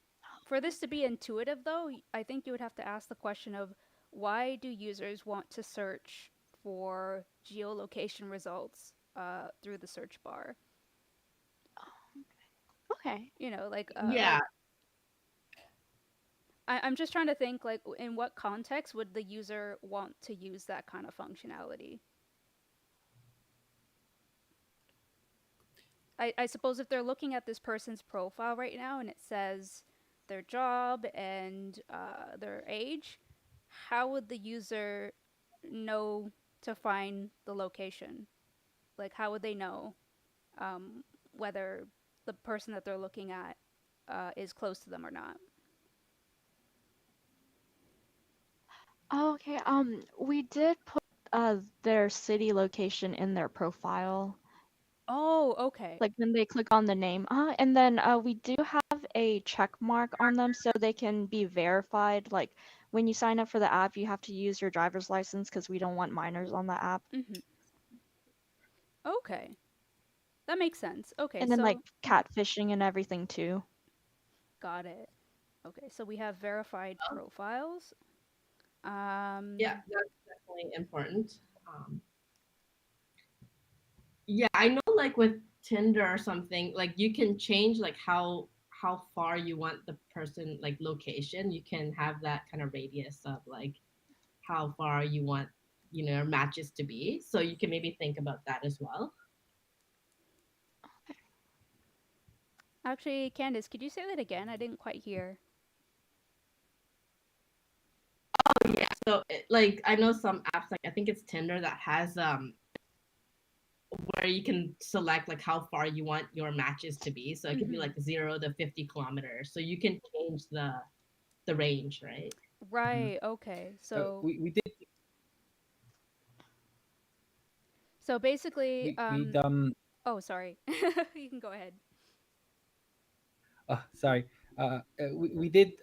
For this to be intuitive, though, I think you would have to ask the question of why do users want to search for geolocation results through the search bar? Okay. You know, Yeah, I'm just trying to think, like, in what context would the user want to use that kind of functionality? I suppose if they're looking at this person's profile right now and it says their job and their age, how would the user know to find the location? Like, how would they know um, whether the person that they're looking at is close to them or not? Okay. We did put their city location in their profile. Oh, okay. Like when they click on the name. And then we do have a check mark on them so they can be verified. Like when you sign up for the app, you have to use your driver's license because we don't want minors on the app. Mm-hmm. Okay, that makes sense. Okay, And then like so catfishing and everything too. got it. Okay, so we have verified profiles. yeah, Um, that's definitely important. Yeah, I know like with Tinder or something, like you can change like how far you want the person like location. You can have that kind of radius of like how far you want, your matches to be. So you can maybe think about that as well. Actually, Candice, could you say that again? I didn't quite hear. Oh yeah. So like I know some apps like I think it's Tinder that has where you can select like how far you want your matches to be. So it could be Mm-hmm. like 0 to 50 kilometers. So you can change the range, right? Mhm. Right, okay. We did So basically, we oh, sorry. You can go ahead. sorry we did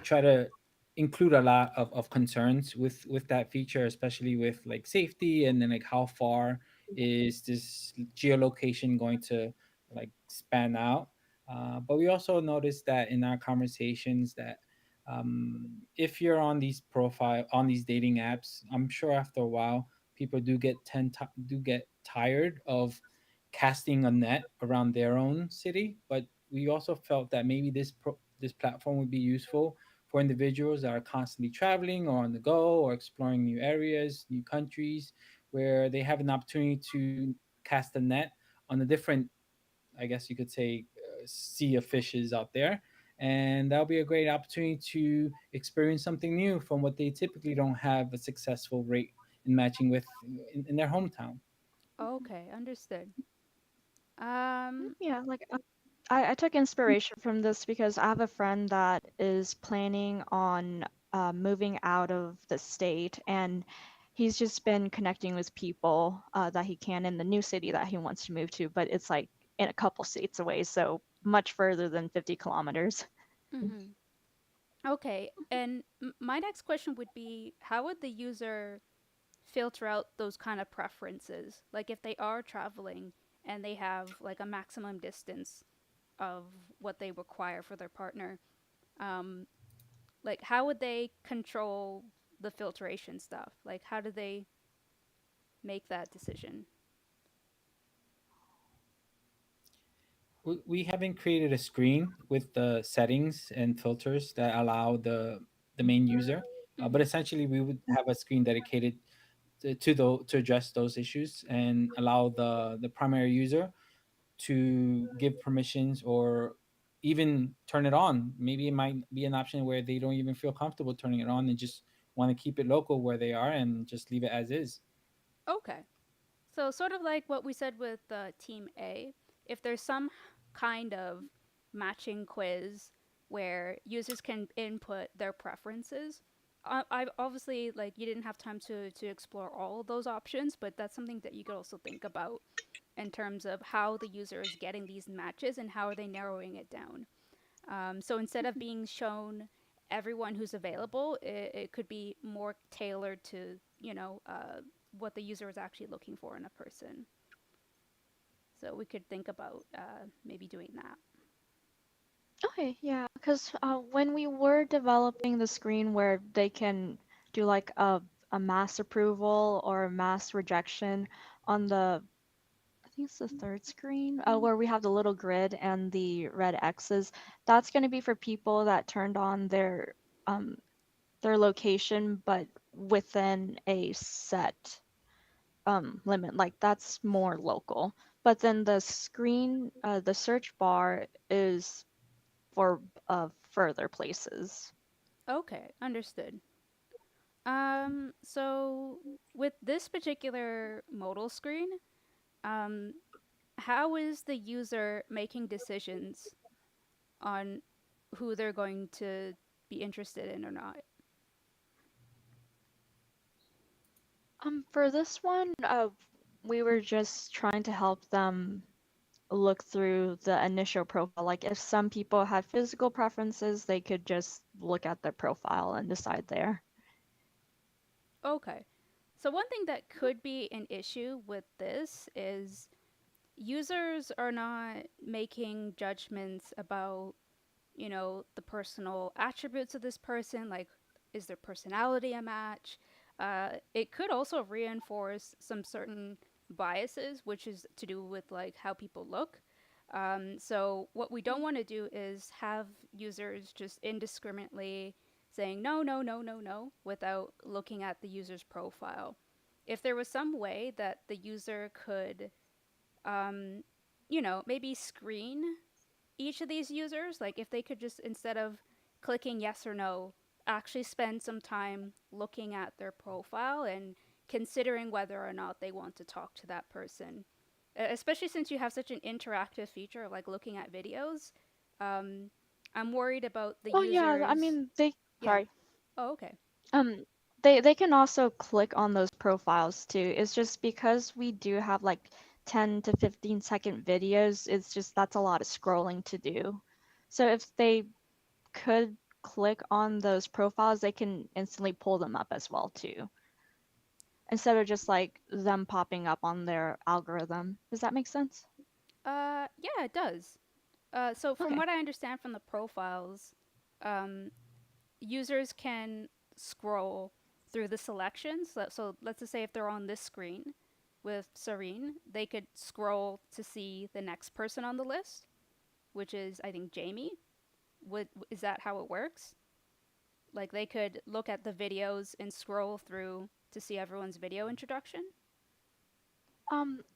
try to include a lot of concerns with that feature, especially with like safety, and then like how far is this geolocation going to like span out. But we also noticed that in our conversations that if you're on these dating apps, I'm sure after a while people do get tired of casting a net around their own city. But we also felt that maybe this platform would be useful for individuals that are constantly traveling or on the go or exploring new areas, new countries, where they have an opportunity to cast a net on a different, I guess you could say, sea of fishes out there. And that'll be a great opportunity to experience something new from what they typically don't have a successful rate in matching with in their hometown. Okay, understood. Yeah, like I took inspiration from this because I have a friend that is planning on moving out of the state, and he's just been connecting with people that he can in the new city that he wants to move to, but it's like in a couple states away, so much further than 50 kilometers. Mm-hmm. Okay, and my next question would be, how would the user filter out those kind of preferences? Like if they are traveling and they have like a maximum distance of what they require for their partner, um, like how would they control the filtration stuff? Like how do they make that decision? We haven't created a screen with the settings and filters that allow the main user, but Mm-hmm. essentially we would have a screen dedicated to address those issues and allow the primary user to give permissions or even turn it on. Maybe it might be an option where they don't even feel comfortable turning it on and just want to keep it local where they are and just leave it as is. Okay. So, sort of like what we said with Team A, if there's some kind of matching quiz where users can input their preferences, I obviously like you didn't have time to explore all of those options, but that's something that you could also think about in terms of how the user is getting these matches and how are they narrowing it down. So instead of being shown everyone who's available, it could be more tailored to what the user is actually looking for in a person. So we could think about maybe doing that. Okay, yeah, because when we were developing the screen where they can do like a mass approval or a mass rejection on the, I think it's the third screen, where we have the little grid and the red X's, that's going to be for people that turned on um their location, but within a set limit. Like that's more local. But then the screen, the search bar is for further places. Okay, understood. So with this particular modal screen, um, how is the user making decisions on who they're going to be interested in or not? For this one, we were just trying to help them look through the initial profile. Like if some people had physical preferences, they could just look at their profile and decide there. Okay. So one thing that could be an issue with this is users are not making judgments about, the personal attributes of this person, like is their personality a match? It could also reinforce some certain biases, which is to do with like how people look. So what we don't want to do is have users just indiscriminately saying no, no, no, no, no, without looking at the user's profile. If there was some way that the user could, um, maybe screen each of these users, like if they could just, instead of clicking yes or no, actually spend some time looking at their profile and considering whether or not they want to talk to that person. Especially since you have such an interactive feature of like looking at videos. Um, I'm worried about the Oh yeah, I users. mean they, Yeah. sorry. Oh, okay. Um, they can also click on those profiles too. It's just because we do have like 10 to 15-second videos, it's just that's a lot of scrolling to do. So if they could click on those profiles, they can instantly pull them up as well too, instead of just like them popping up on their algorithm. Does that make sense? Yeah, it does. So from Okay. what I understand from the profiles, um, users can scroll through the selections. So let's just say if they're on this screen with Serene, they could scroll to see the next person on the list, which is I think Jamie. Is that how it works? Like they could look at the videos and scroll through to see everyone's video introduction.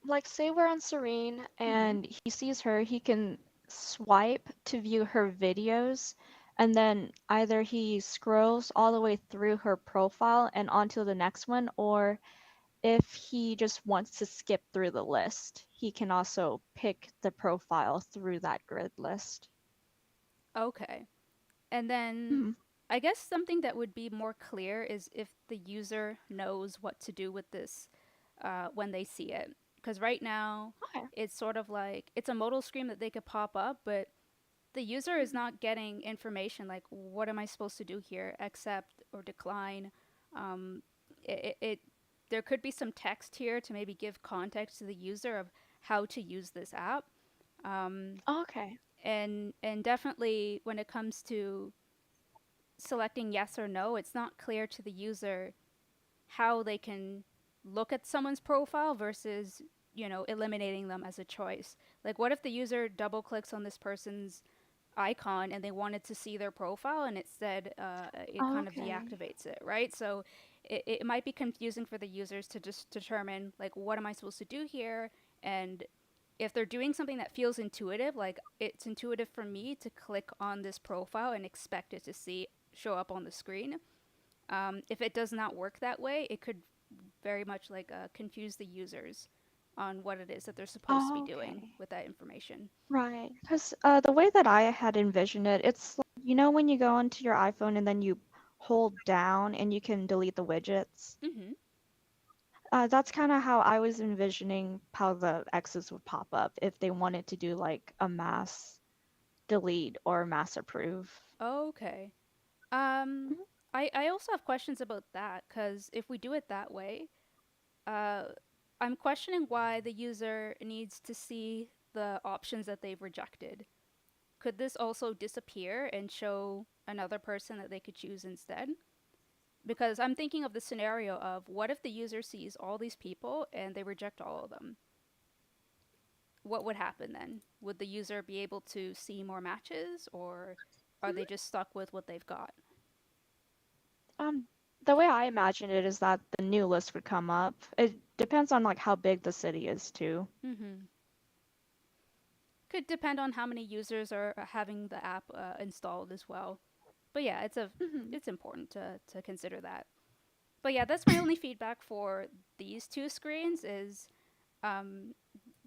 Like say we're on Serene Mm-hmm. and he sees her, he can swipe to view her videos, and then either he scrolls all the way through her profile and onto the next one, or if he just wants to skip through the list, he can also pick the profile through that grid list. Okay. And then Hmm. I guess something that would be more clear is if the user knows what to do with this when they see it. Because right now, Okay. it's sort of like it's a modal screen that they could pop up, but the user is not getting information like, what am I supposed to do here? Accept or decline. Um, it there could be some text here to maybe give context to the user of how to use this app. Um, Okay. and definitely when it comes to selecting yes or no, it's not clear to the user how they can look at someone's profile versus, eliminating them as a choice. Like, what if the user double clicks on this person's icon and they wanted to see their profile and it said it kind of Okay. deactivates it, right? So it might be confusing for the users to just determine, like, what am I supposed to do here? And if they're doing something that feels intuitive, like it's intuitive for me to click on this profile and expect it to show up on the screen. If it does not work that way, it could very much like confuse the users on what it is that they're supposed to be doing Okay. with that information. Right. Because the way that I had envisioned it, it's like, when you go onto your iPhone and then you hold down and you can delete the widgets. Mm-hmm. That's kind of how I was envisioning how the X's would pop up if they wanted to do like a mass delete or mass approve. Okay. Um, Mhm. I also have questions about that because if we do it that way, uh, I'm questioning why the user needs to see the options that they've rejected. could this also disappear and show another person that they could choose instead? Because I'm thinking of the scenario of what if the user sees all these people and they reject all of them? What would happen then? Would the user be able to see more matches, or are they just stuck with what they've got? Um, the way I imagine it is that the new list would come up. It depends on like how big the city is too. Mm-hmm. Could depend on how many users are having the app installed as well. But yeah, it's important to consider that. But yeah, that's my only feedback for these two screens is um,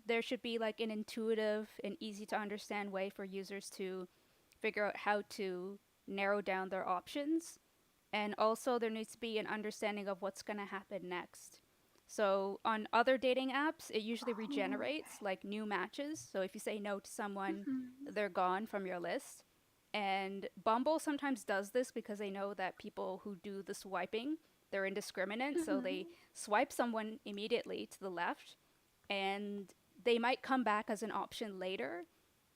there should be like an intuitive and easy to understand way for users to figure out how to narrow down their options. And also, there needs to be an understanding of what's going to happen next. So, on other dating apps, it usually regenerates like new matches. So, if you say no to someone, they're gone from your list. And Bumble sometimes does this because they know that people who do the swiping, they're indiscriminate. So, they swipe someone immediately to the left, and they might come back as an option later,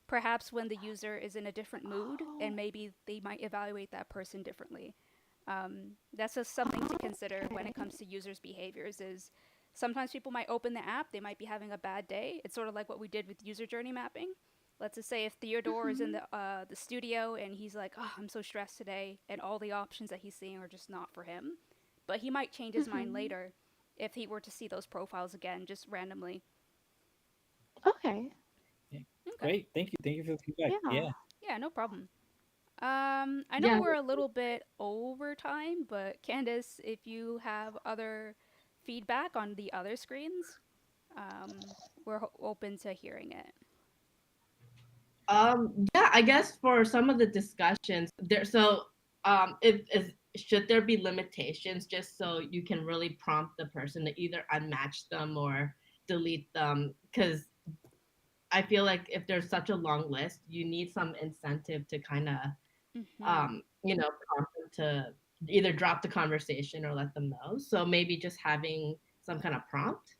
perhaps when the user is in a different mood, and maybe they might evaluate that person differently. That's just something to consider when it comes to users' behaviors. Is sometimes people might open the app, they might be having a bad day. It's sort of like what we did with user journey mapping. Let's just say if Theodore is in the studio and he's like, "Oh, I'm so stressed today," and all the options that he's seeing are just not for him, but he might change his mind later if he were to see those profiles again, just randomly. Okay. Yeah. Okay. Great. Thank you for the feedback. Yeah. Yeah, no problem. I know Yeah. we're a little bit over time, but Candice, if you have other feedback on the other screens, we're open to hearing it. Yeah, I guess for some of the discussions there, so if should there be limitations just so you can really prompt the person to either unmatch them or delete them? Because I feel like if there's such a long list, you need some incentive to kind of Mm-hmm. prompt them to either drop the conversation or let them know. So maybe just having some kind of prompt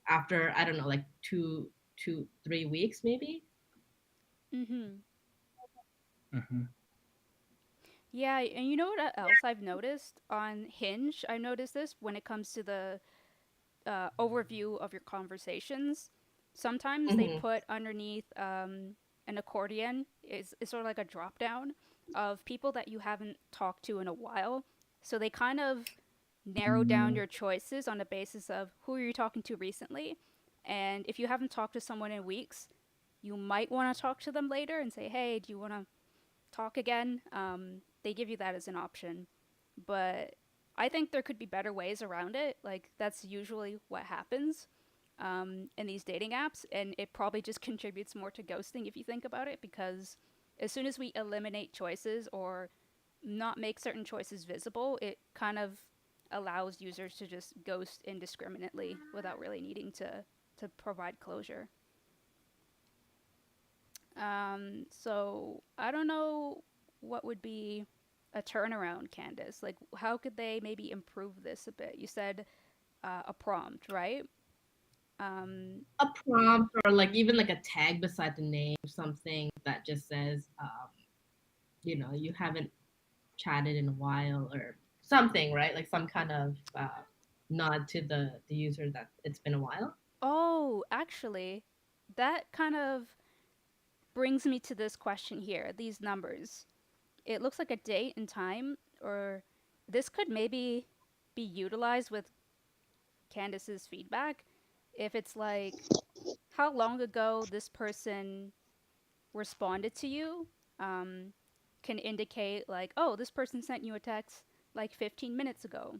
after, I don't know, like 3 weeks maybe. Mm-hmm. Mm-hmm. Yeah, and you know what else I've noticed on Hinge? I noticed this when it comes to the overview of your conversations. Sometimes they Hmm. put underneath an accordion is sort of like a drop down of people that you haven't talked to in a while. So they kind of narrow down your choices on the basis of who are you talking to recently. And if you haven't talked to someone in weeks, you might want to talk to them later and say, hey, do you want to talk again? They give you that as an option. But I think there could be better ways around it. Like, that's usually what happens in these dating apps. And it probably just contributes more to ghosting if you think about it, because as soon as we eliminate choices or not make certain choices visible, it kind of allows users to just ghost indiscriminately without really needing to provide closure. So I don't know what would be a turnaround, Candice. Like, how could they maybe improve this a bit? You said a prompt, right? Um, A prompt or like even like a tag beside the name, something that just says, you haven't chatted in a while or something, right? Like some kind of nod to the user that it's been a while. oh, actually, that kind of brings me to this question here. These numbers. It looks like a date and time, or this could maybe be utilized with Candace's feedback. If it's like how long ago this person responded to you, um, can indicate like, oh, this person sent you a text like 15 minutes ago.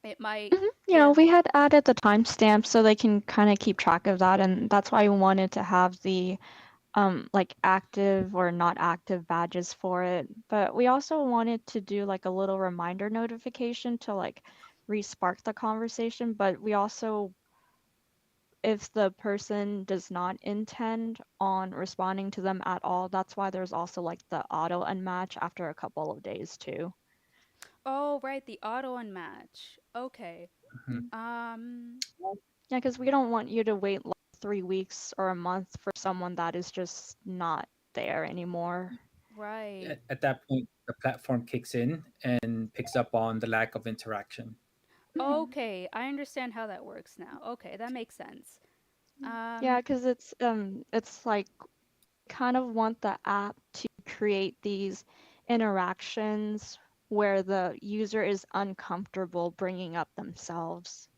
It might Yeah, give. we had added the timestamp so they can kind of keep track of that, and that's why we wanted to have the like active or not active badges for it. But we also wanted to do like a little reminder notification to like re-spark the conversation. But we also, if the person does not intend on responding to them at all, that's why there's also like the auto unmatch after a couple of days too. Oh, right, the auto unmatch. Okay. Mm-hmm. Um. Yeah, because we don't want you to wait like 3 weeks or a month for someone that is just not there anymore. Right. At that point, the platform kicks in and picks up on the lack of interaction. Okay, I understand how that works now. Okay, that makes sense. Yeah, Um, because it's like kind of want the app to create these interactions where the user is uncomfortable bringing up themselves.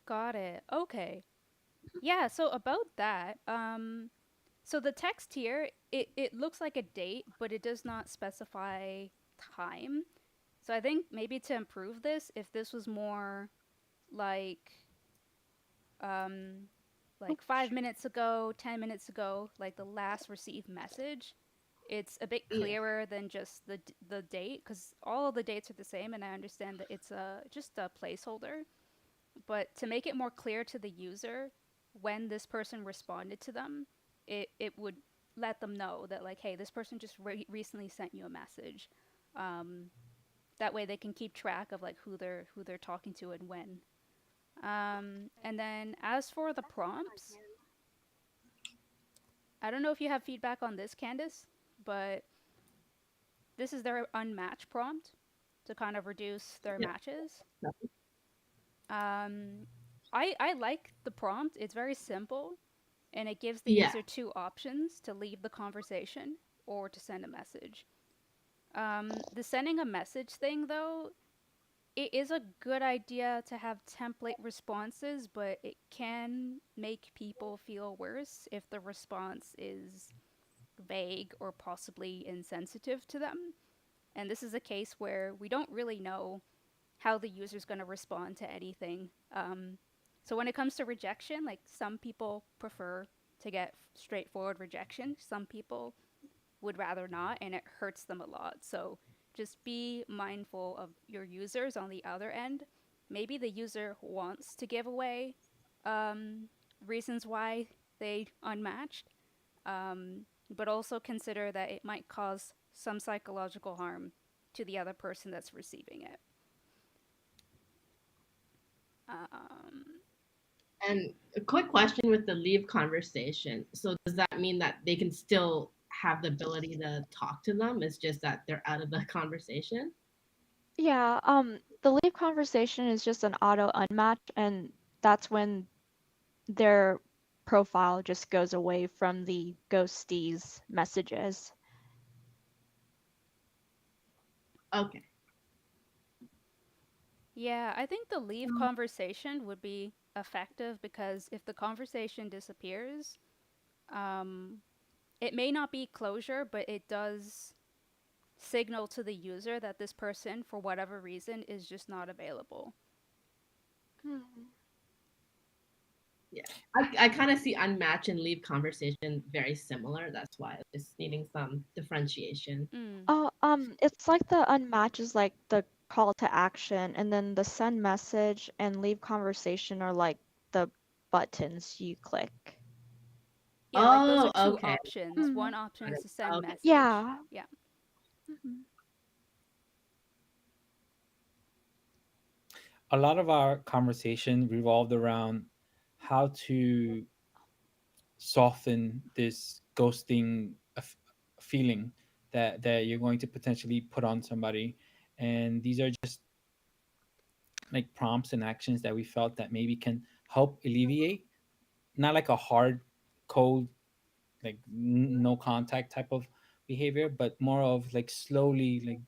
got it. Okay. Yeah, so about that, so the text here, it looks like a date, but it does not specify time. So I think maybe to improve this, if this was more like um Oh, like 5 minutes ago, 10 minutes ago, like the last received message, it's a bit Yeah. clearer than just the date because all of the dates are the same, and I understand that it's just a placeholder. But to make it more clear to the user when this person responded to them, it would let them know that like, hey, this person just recently sent you a message. Um, that way they can keep track of like who they're talking to and when. And then as for the prompts, I don't know if you have feedback on this, Candice, but this is their unmatch prompt to kind of reduce their Yeah. matches. Um, I like the prompt. It's very simple, and it gives the Yeah. user two options to leave the conversation or to send a message. The sending a message thing, though, it is a good idea to have template responses, but it can make people feel worse if the response is vague or possibly insensitive to them. And this is a case where we don't really know how the user's going to respond to anything. So when it comes to rejection, like some people prefer to get straightforward rejection, some people would rather not, and it hurts them a lot. So just be mindful of your users on the other end. Maybe the user wants to give away um, reasons why they unmatched, but also consider that it might cause some psychological harm to the other person that's receiving it. Um, And a quick question with the leave conversation. So does that mean that they can still have the ability to talk to them? It's just that they're out of the conversation? Yeah, the leave conversation is just an auto unmatch, and that's when their profile just goes away from the ghosties messages. Okay. yeah, I think the leave Um, conversation would be effective because if the conversation disappears, um, it may not be closure, but it does signal to the user that this person, for whatever reason, is just not available. Yeah. I kind of see unmatch and leave conversation very similar. That's why I'm just needing some differentiation. Mm. Oh, it's like the unmatch is like the call to action, and then the send message and leave conversation are like the buttons you click. Yeah, like those are Oh, two okay. options. Mm, One option is to send Okay. message. yeah. Yeah. Mhm. A lot of our conversation revolved around how to soften this ghosting feeling that you're going to potentially put on somebody, and these are just like prompts and actions that we felt that maybe can help alleviate, not like a hard cold, like no contact type of behavior, but more of like slowly like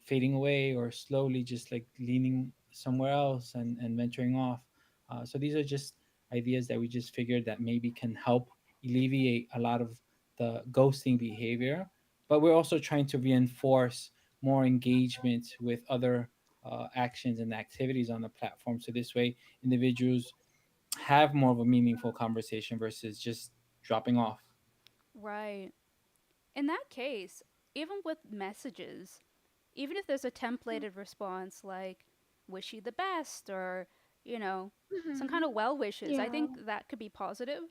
fading away or slowly just like leaning somewhere else and venturing off. So these are just ideas that we just figured that maybe can help alleviate a lot of the ghosting behavior. But we're also trying to reinforce more engagement with other actions and activities on the platform. So this way, individuals have more of a meaningful conversation versus just dropping off. Right. In that case, even with messages, even if there's a templated response like wish you the best or, you know, some kind Mhm. of well wishes, I Yeah. think that could be positive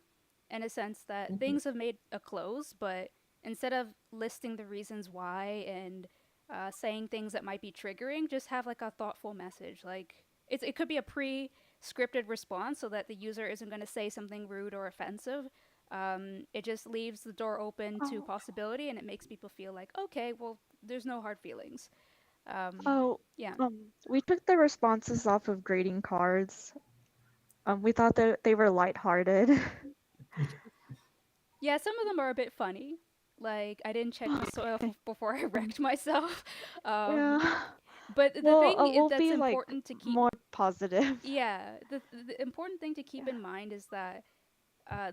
in a sense that Mhm. things have made a close, but instead of listing the reasons why and saying things that might be triggering, just have like a thoughtful message. Like it could be a pre scripted response so that the user isn't going to say something rude or offensive. It just leaves the door open to Oh, possibility, and it makes people feel like, okay, well, there's no hard feelings. oh, Yeah. we took the responses off of grading cards. We thought that they were lighthearted. Yeah, some of them are a bit funny. Like, I didn't check the soil Okay. before I Um, wrecked myself. Um, yeah. but the thing We'll that's be like important to keep, more positive. yeah, the important thing to keep Yeah. in mind is that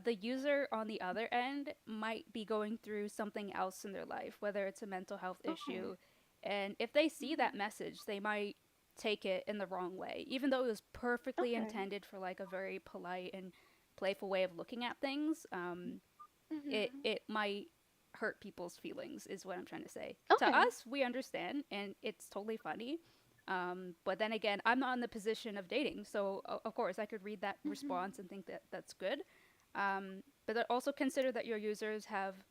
the user on the other end might be going through something else in their life, whether it's a mental health Okay. issue. And if they see that Mhm. message, they might take it in the wrong way, even though it was perfectly Okay. intended for like a very polite and playful way of looking at things. Mhm. It might hurt people's feelings, is what I'm trying to say. To Okay. us, we understand, and it's totally funny. But then again, I'm not in the position of dating, so of course I could read that Mhm. response and think that that's good. But also consider that your users have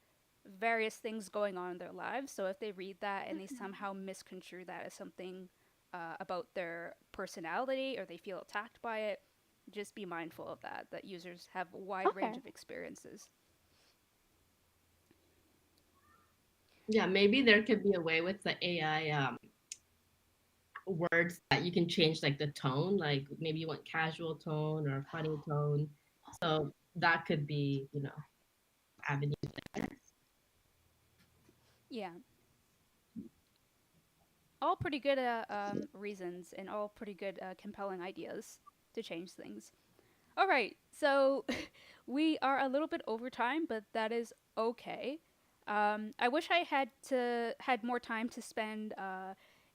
various things going on in their lives. So if they read that and they Mhm. somehow misconstrue that as something about their personality or they feel attacked by it, just be mindful of that. That users have a wide range Okay. of experiences. Yeah, maybe there could be a way with the AI words that you can change like the tone, like maybe you want casual tone or funny tone. So that could be, avenue. Yeah, all pretty good reasons and all pretty good compelling ideas to change things. All right, so we are a little bit over time, but that is okay. I wish I had more time to spend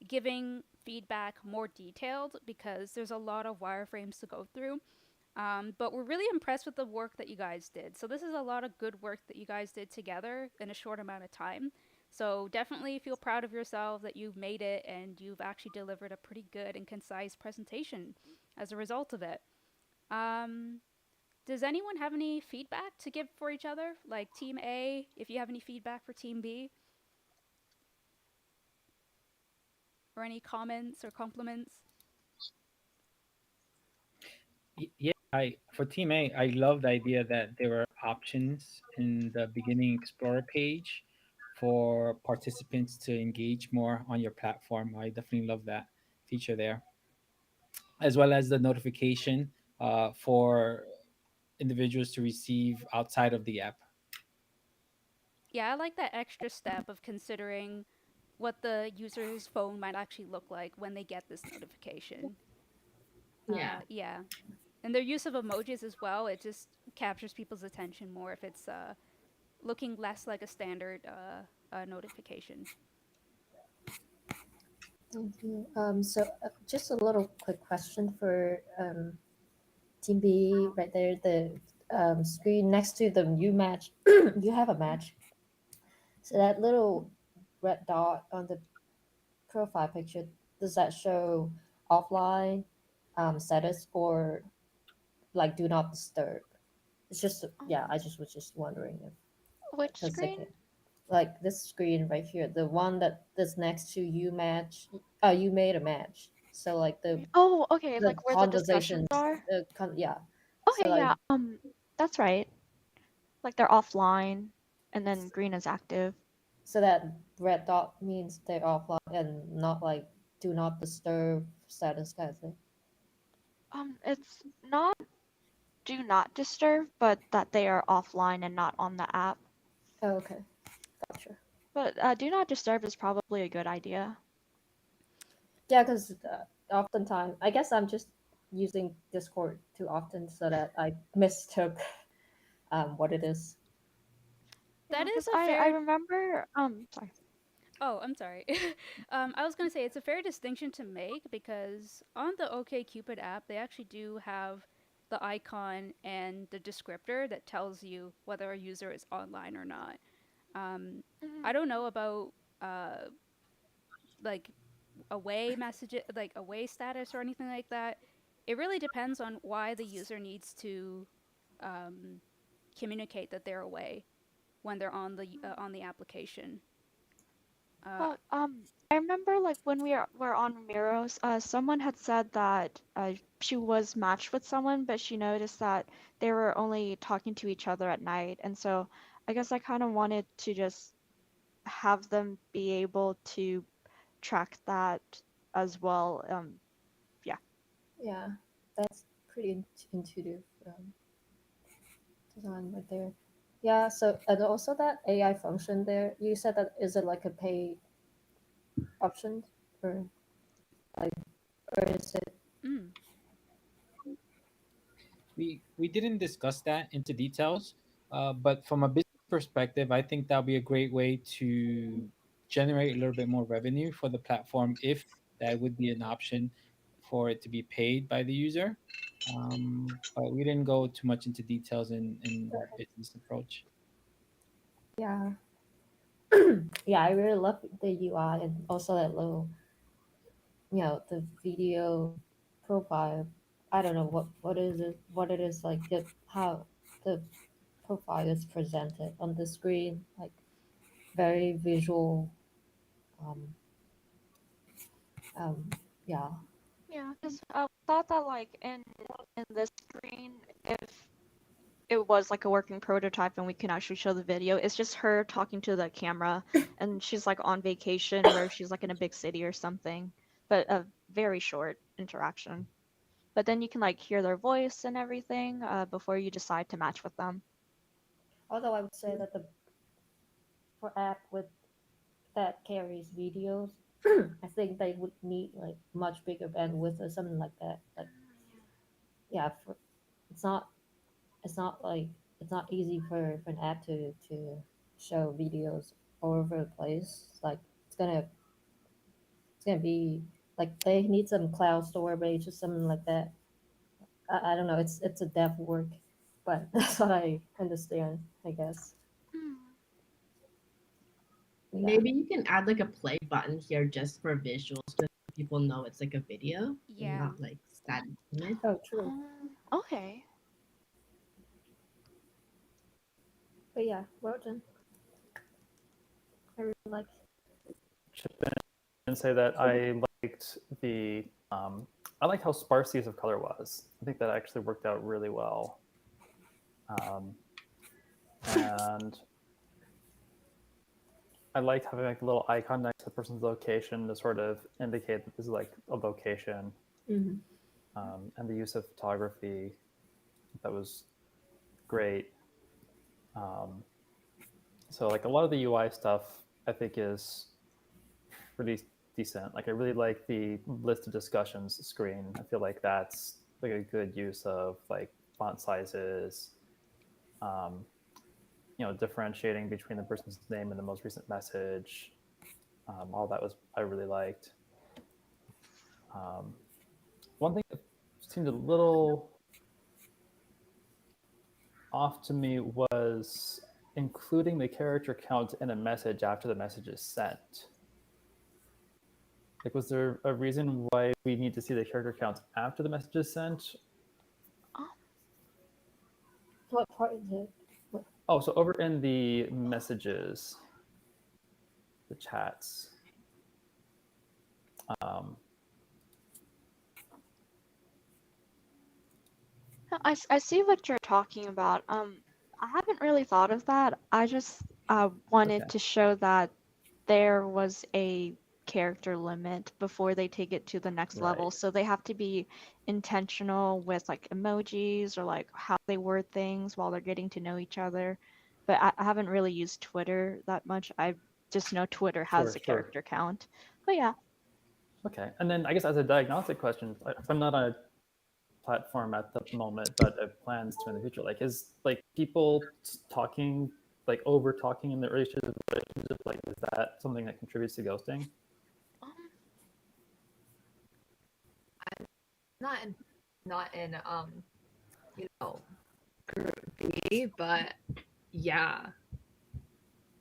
giving feedback more detailed because there's a lot of wireframes to go through. But we're really impressed with the work that you guys did. So this is a lot of good work that you guys did together in a short amount of time. So definitely feel proud of yourself that you've made it and you've actually delivered a pretty good and concise presentation as a result of it. Um, does anyone have any feedback to give for each other? Like Team A, if you have any feedback for Team B, or any comments or compliments? Yeah, I for Team A, I love the idea that there were options in the beginning Explorer page for participants to engage more on your platform. I definitely love that feature there, as well as the notification for individuals to receive outside of the app. Yeah, I like that extra step of considering what the user's phone might actually look like when they get this notification. Yeah. Yeah. And their use of emojis as well, it just captures people's attention more if it's looking less like a standard notification. Thank you. Just a little quick question for Team B right there. The screen next to the you match, you have a match. So that little red dot on the profile picture, does that show offline status or like do not disturb? It's just yeah, I Um, just was just wondering if which because screen? like this screen right here, the one that is next to you match, you made a match. So like Oh, okay, the like where the discussions conversations, are? yeah. So Okay, like yeah. That's right. Like they're offline and then green is active. so that red dot means they're offline and not like do not disturb status kind of thing. It's not do not disturb, but that they are offline and not on the app. Oh, okay, gotcha. But do not disturb is probably a good idea. Yeah, because oftentimes I guess I'm just using Discord too often so that I mistook what it is. That Yeah, is because a I fair. remember sorry. Oh, I'm sorry. I was gonna say it's a fair distinction to make because on the OkCupid app, they actually do have the icon and the descriptor that tells you whether a user is online or not. Um, I Mhm. don't know about uh, like away message, like away status or anything like that. It really depends on why the user needs to um, communicate that they're away when they're on the application. Uh, Well, I remember like when were on Miros, someone had said that she was matched with someone, but she noticed that they were only talking to each other at night, and so I guess I kind of wanted to just have them be able to track that as well. Yeah. Yeah, that's pretty intuitive design right there. Yeah, so and also that AI function there, you said that is it like a paid option or like or is it Mm. We didn't discuss that into details, but from a business perspective, I think that'll be a great way to generate a little bit more revenue for the platform if that would be an option for it to be paid by the user. But we didn't go too much into details in that business approach. yeah. Yeah, I really love the UI and also that little the video profile. I don't know what it is like how the profile is presented on the screen, like very visual. Um, um, yeah, Yeah, because I thought that like in this screen, if it was like a working prototype and we can actually show the video, it's just her talking to the camera, and she's like on vacation where she's like in a big city or something, but a very short interaction. But then you can like hear their voice and everything before you decide to match with them. although I would say that the for app with that carries videos, I think they would need like much bigger bandwidth or something like that. Like yeah, it's not it's not like it's not easy for an app to show videos all over the place. It's like it's gonna be like they need some cloud storage or something like that. I don't know. It's a dev work, but that's what I understand. I guess. Yeah. Maybe you can add like a play button here just for visuals so people know it's like a video and Yeah. not like static image. Oh, true. Okay. But yeah, well done. I really like. Chip in and say that I liked I liked how sparse the use of color was. I think that actually worked out really well. And I liked having like a little icon next to the person's location to sort of indicate that this is like a location. Mm-hmm. And the use of photography, that was great. So like a lot of the UI stuff I think is pretty decent. Like I really like the list of discussions screen. I feel like that's like a good use of like font sizes, differentiating between the person's name and the most recent message. All that was I really liked. One thing that seemed a little off to me was including the character count in a message after the message is sent. Like, was there a reason why we need to see the character count after the message is sent? What part is it? Oh, so over in the messages, the chats. I see what you're talking about. I haven't really thought of that. I just wanted Okay. to show that there was a character limit before they take it to the next level. Right. So they have to be intentional with like emojis or like how they word things while they're getting to know each other. But I haven't really used Twitter that much. I just know Twitter has a Sure. character count. But yeah. Okay. And then I guess as a diagnostic question, if I'm not on a platform at the moment, but have plans to in the future, like is like people talking, like over talking in the early stages of the relationship, like is that something that contributes to ghosting? Not in you know group B, but yeah,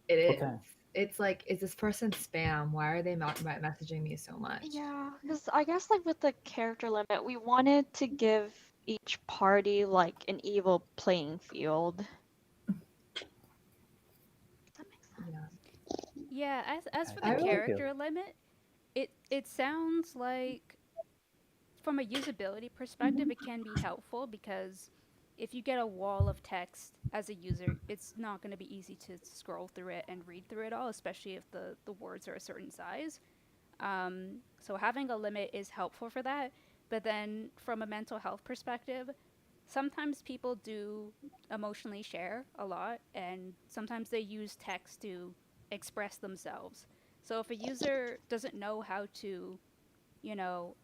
it is. Okay. It's like, is this person spam? Why are they not messaging me so much? Yeah, because I guess like with the character limit, we wanted to give each party like an evil playing field. Does that make sense? Yeah. Yeah, as for Okay, the thank you. character limit, It sounds like from a usability perspective, it can be helpful because if you get a wall of text as a user, it's not going to be easy to scroll through it and read through it all, especially if the words are a certain size. So having a limit is helpful for that. But then from a mental health perspective, sometimes people do emotionally share a lot, and sometimes they use text to express themselves. So if a user doesn't know how to, you know,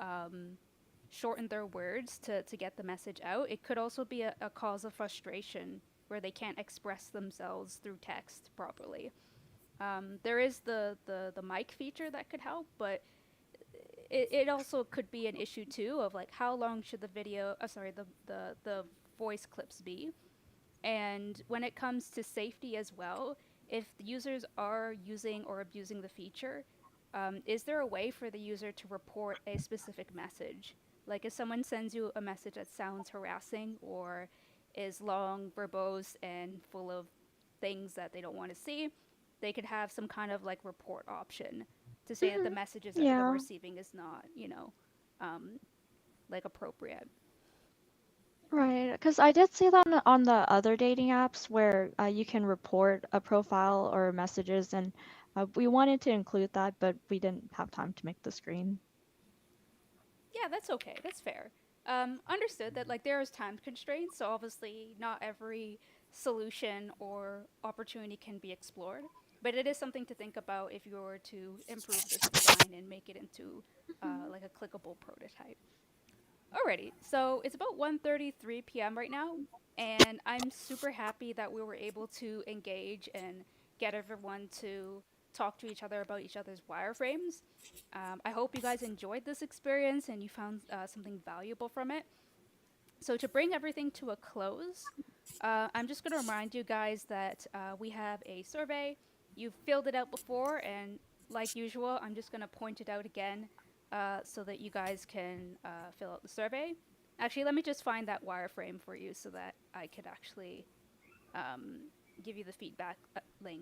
shorten their words to get the message out, it could also be a cause of frustration where they can't express themselves through text properly. There is the mic feature that could help, but it also could be an issue too of like how long should the video, sorry, the voice clips be. And when it comes to safety as well, if the users are using or abusing the feature, is there a way for the user to report a specific message? Like if someone sends you a message that sounds harassing or is long, verbose, and full of things that they don't want to see, they could have some kind of like report option to say that the messages that they're Yeah. receiving is not, um, like appropriate. Right, because I did see that on the other dating apps where you can report a profile or messages, and we wanted to include that, but we didn't have time to make the screen. Yeah, that's okay. That's fair. Understood that like there is time constraints, so obviously not every solution or opportunity can be explored. But it is something to think about if you were to improve this design and make it into like a clickable prototype. Alrighty, so it's about 1:33 p.m. right now, and I'm super happy that we were able to engage and get everyone to talk to each other about each other's wireframes. I hope you guys enjoyed this experience and you found something valuable from it. So to bring everything to a close, I'm just going to remind you guys that we have a survey. You've filled it out before, and like usual, I'm just going to point it out again so that you guys can fill out the survey. Actually, let me just find that wireframe for you so that I could actually give you the feedback link.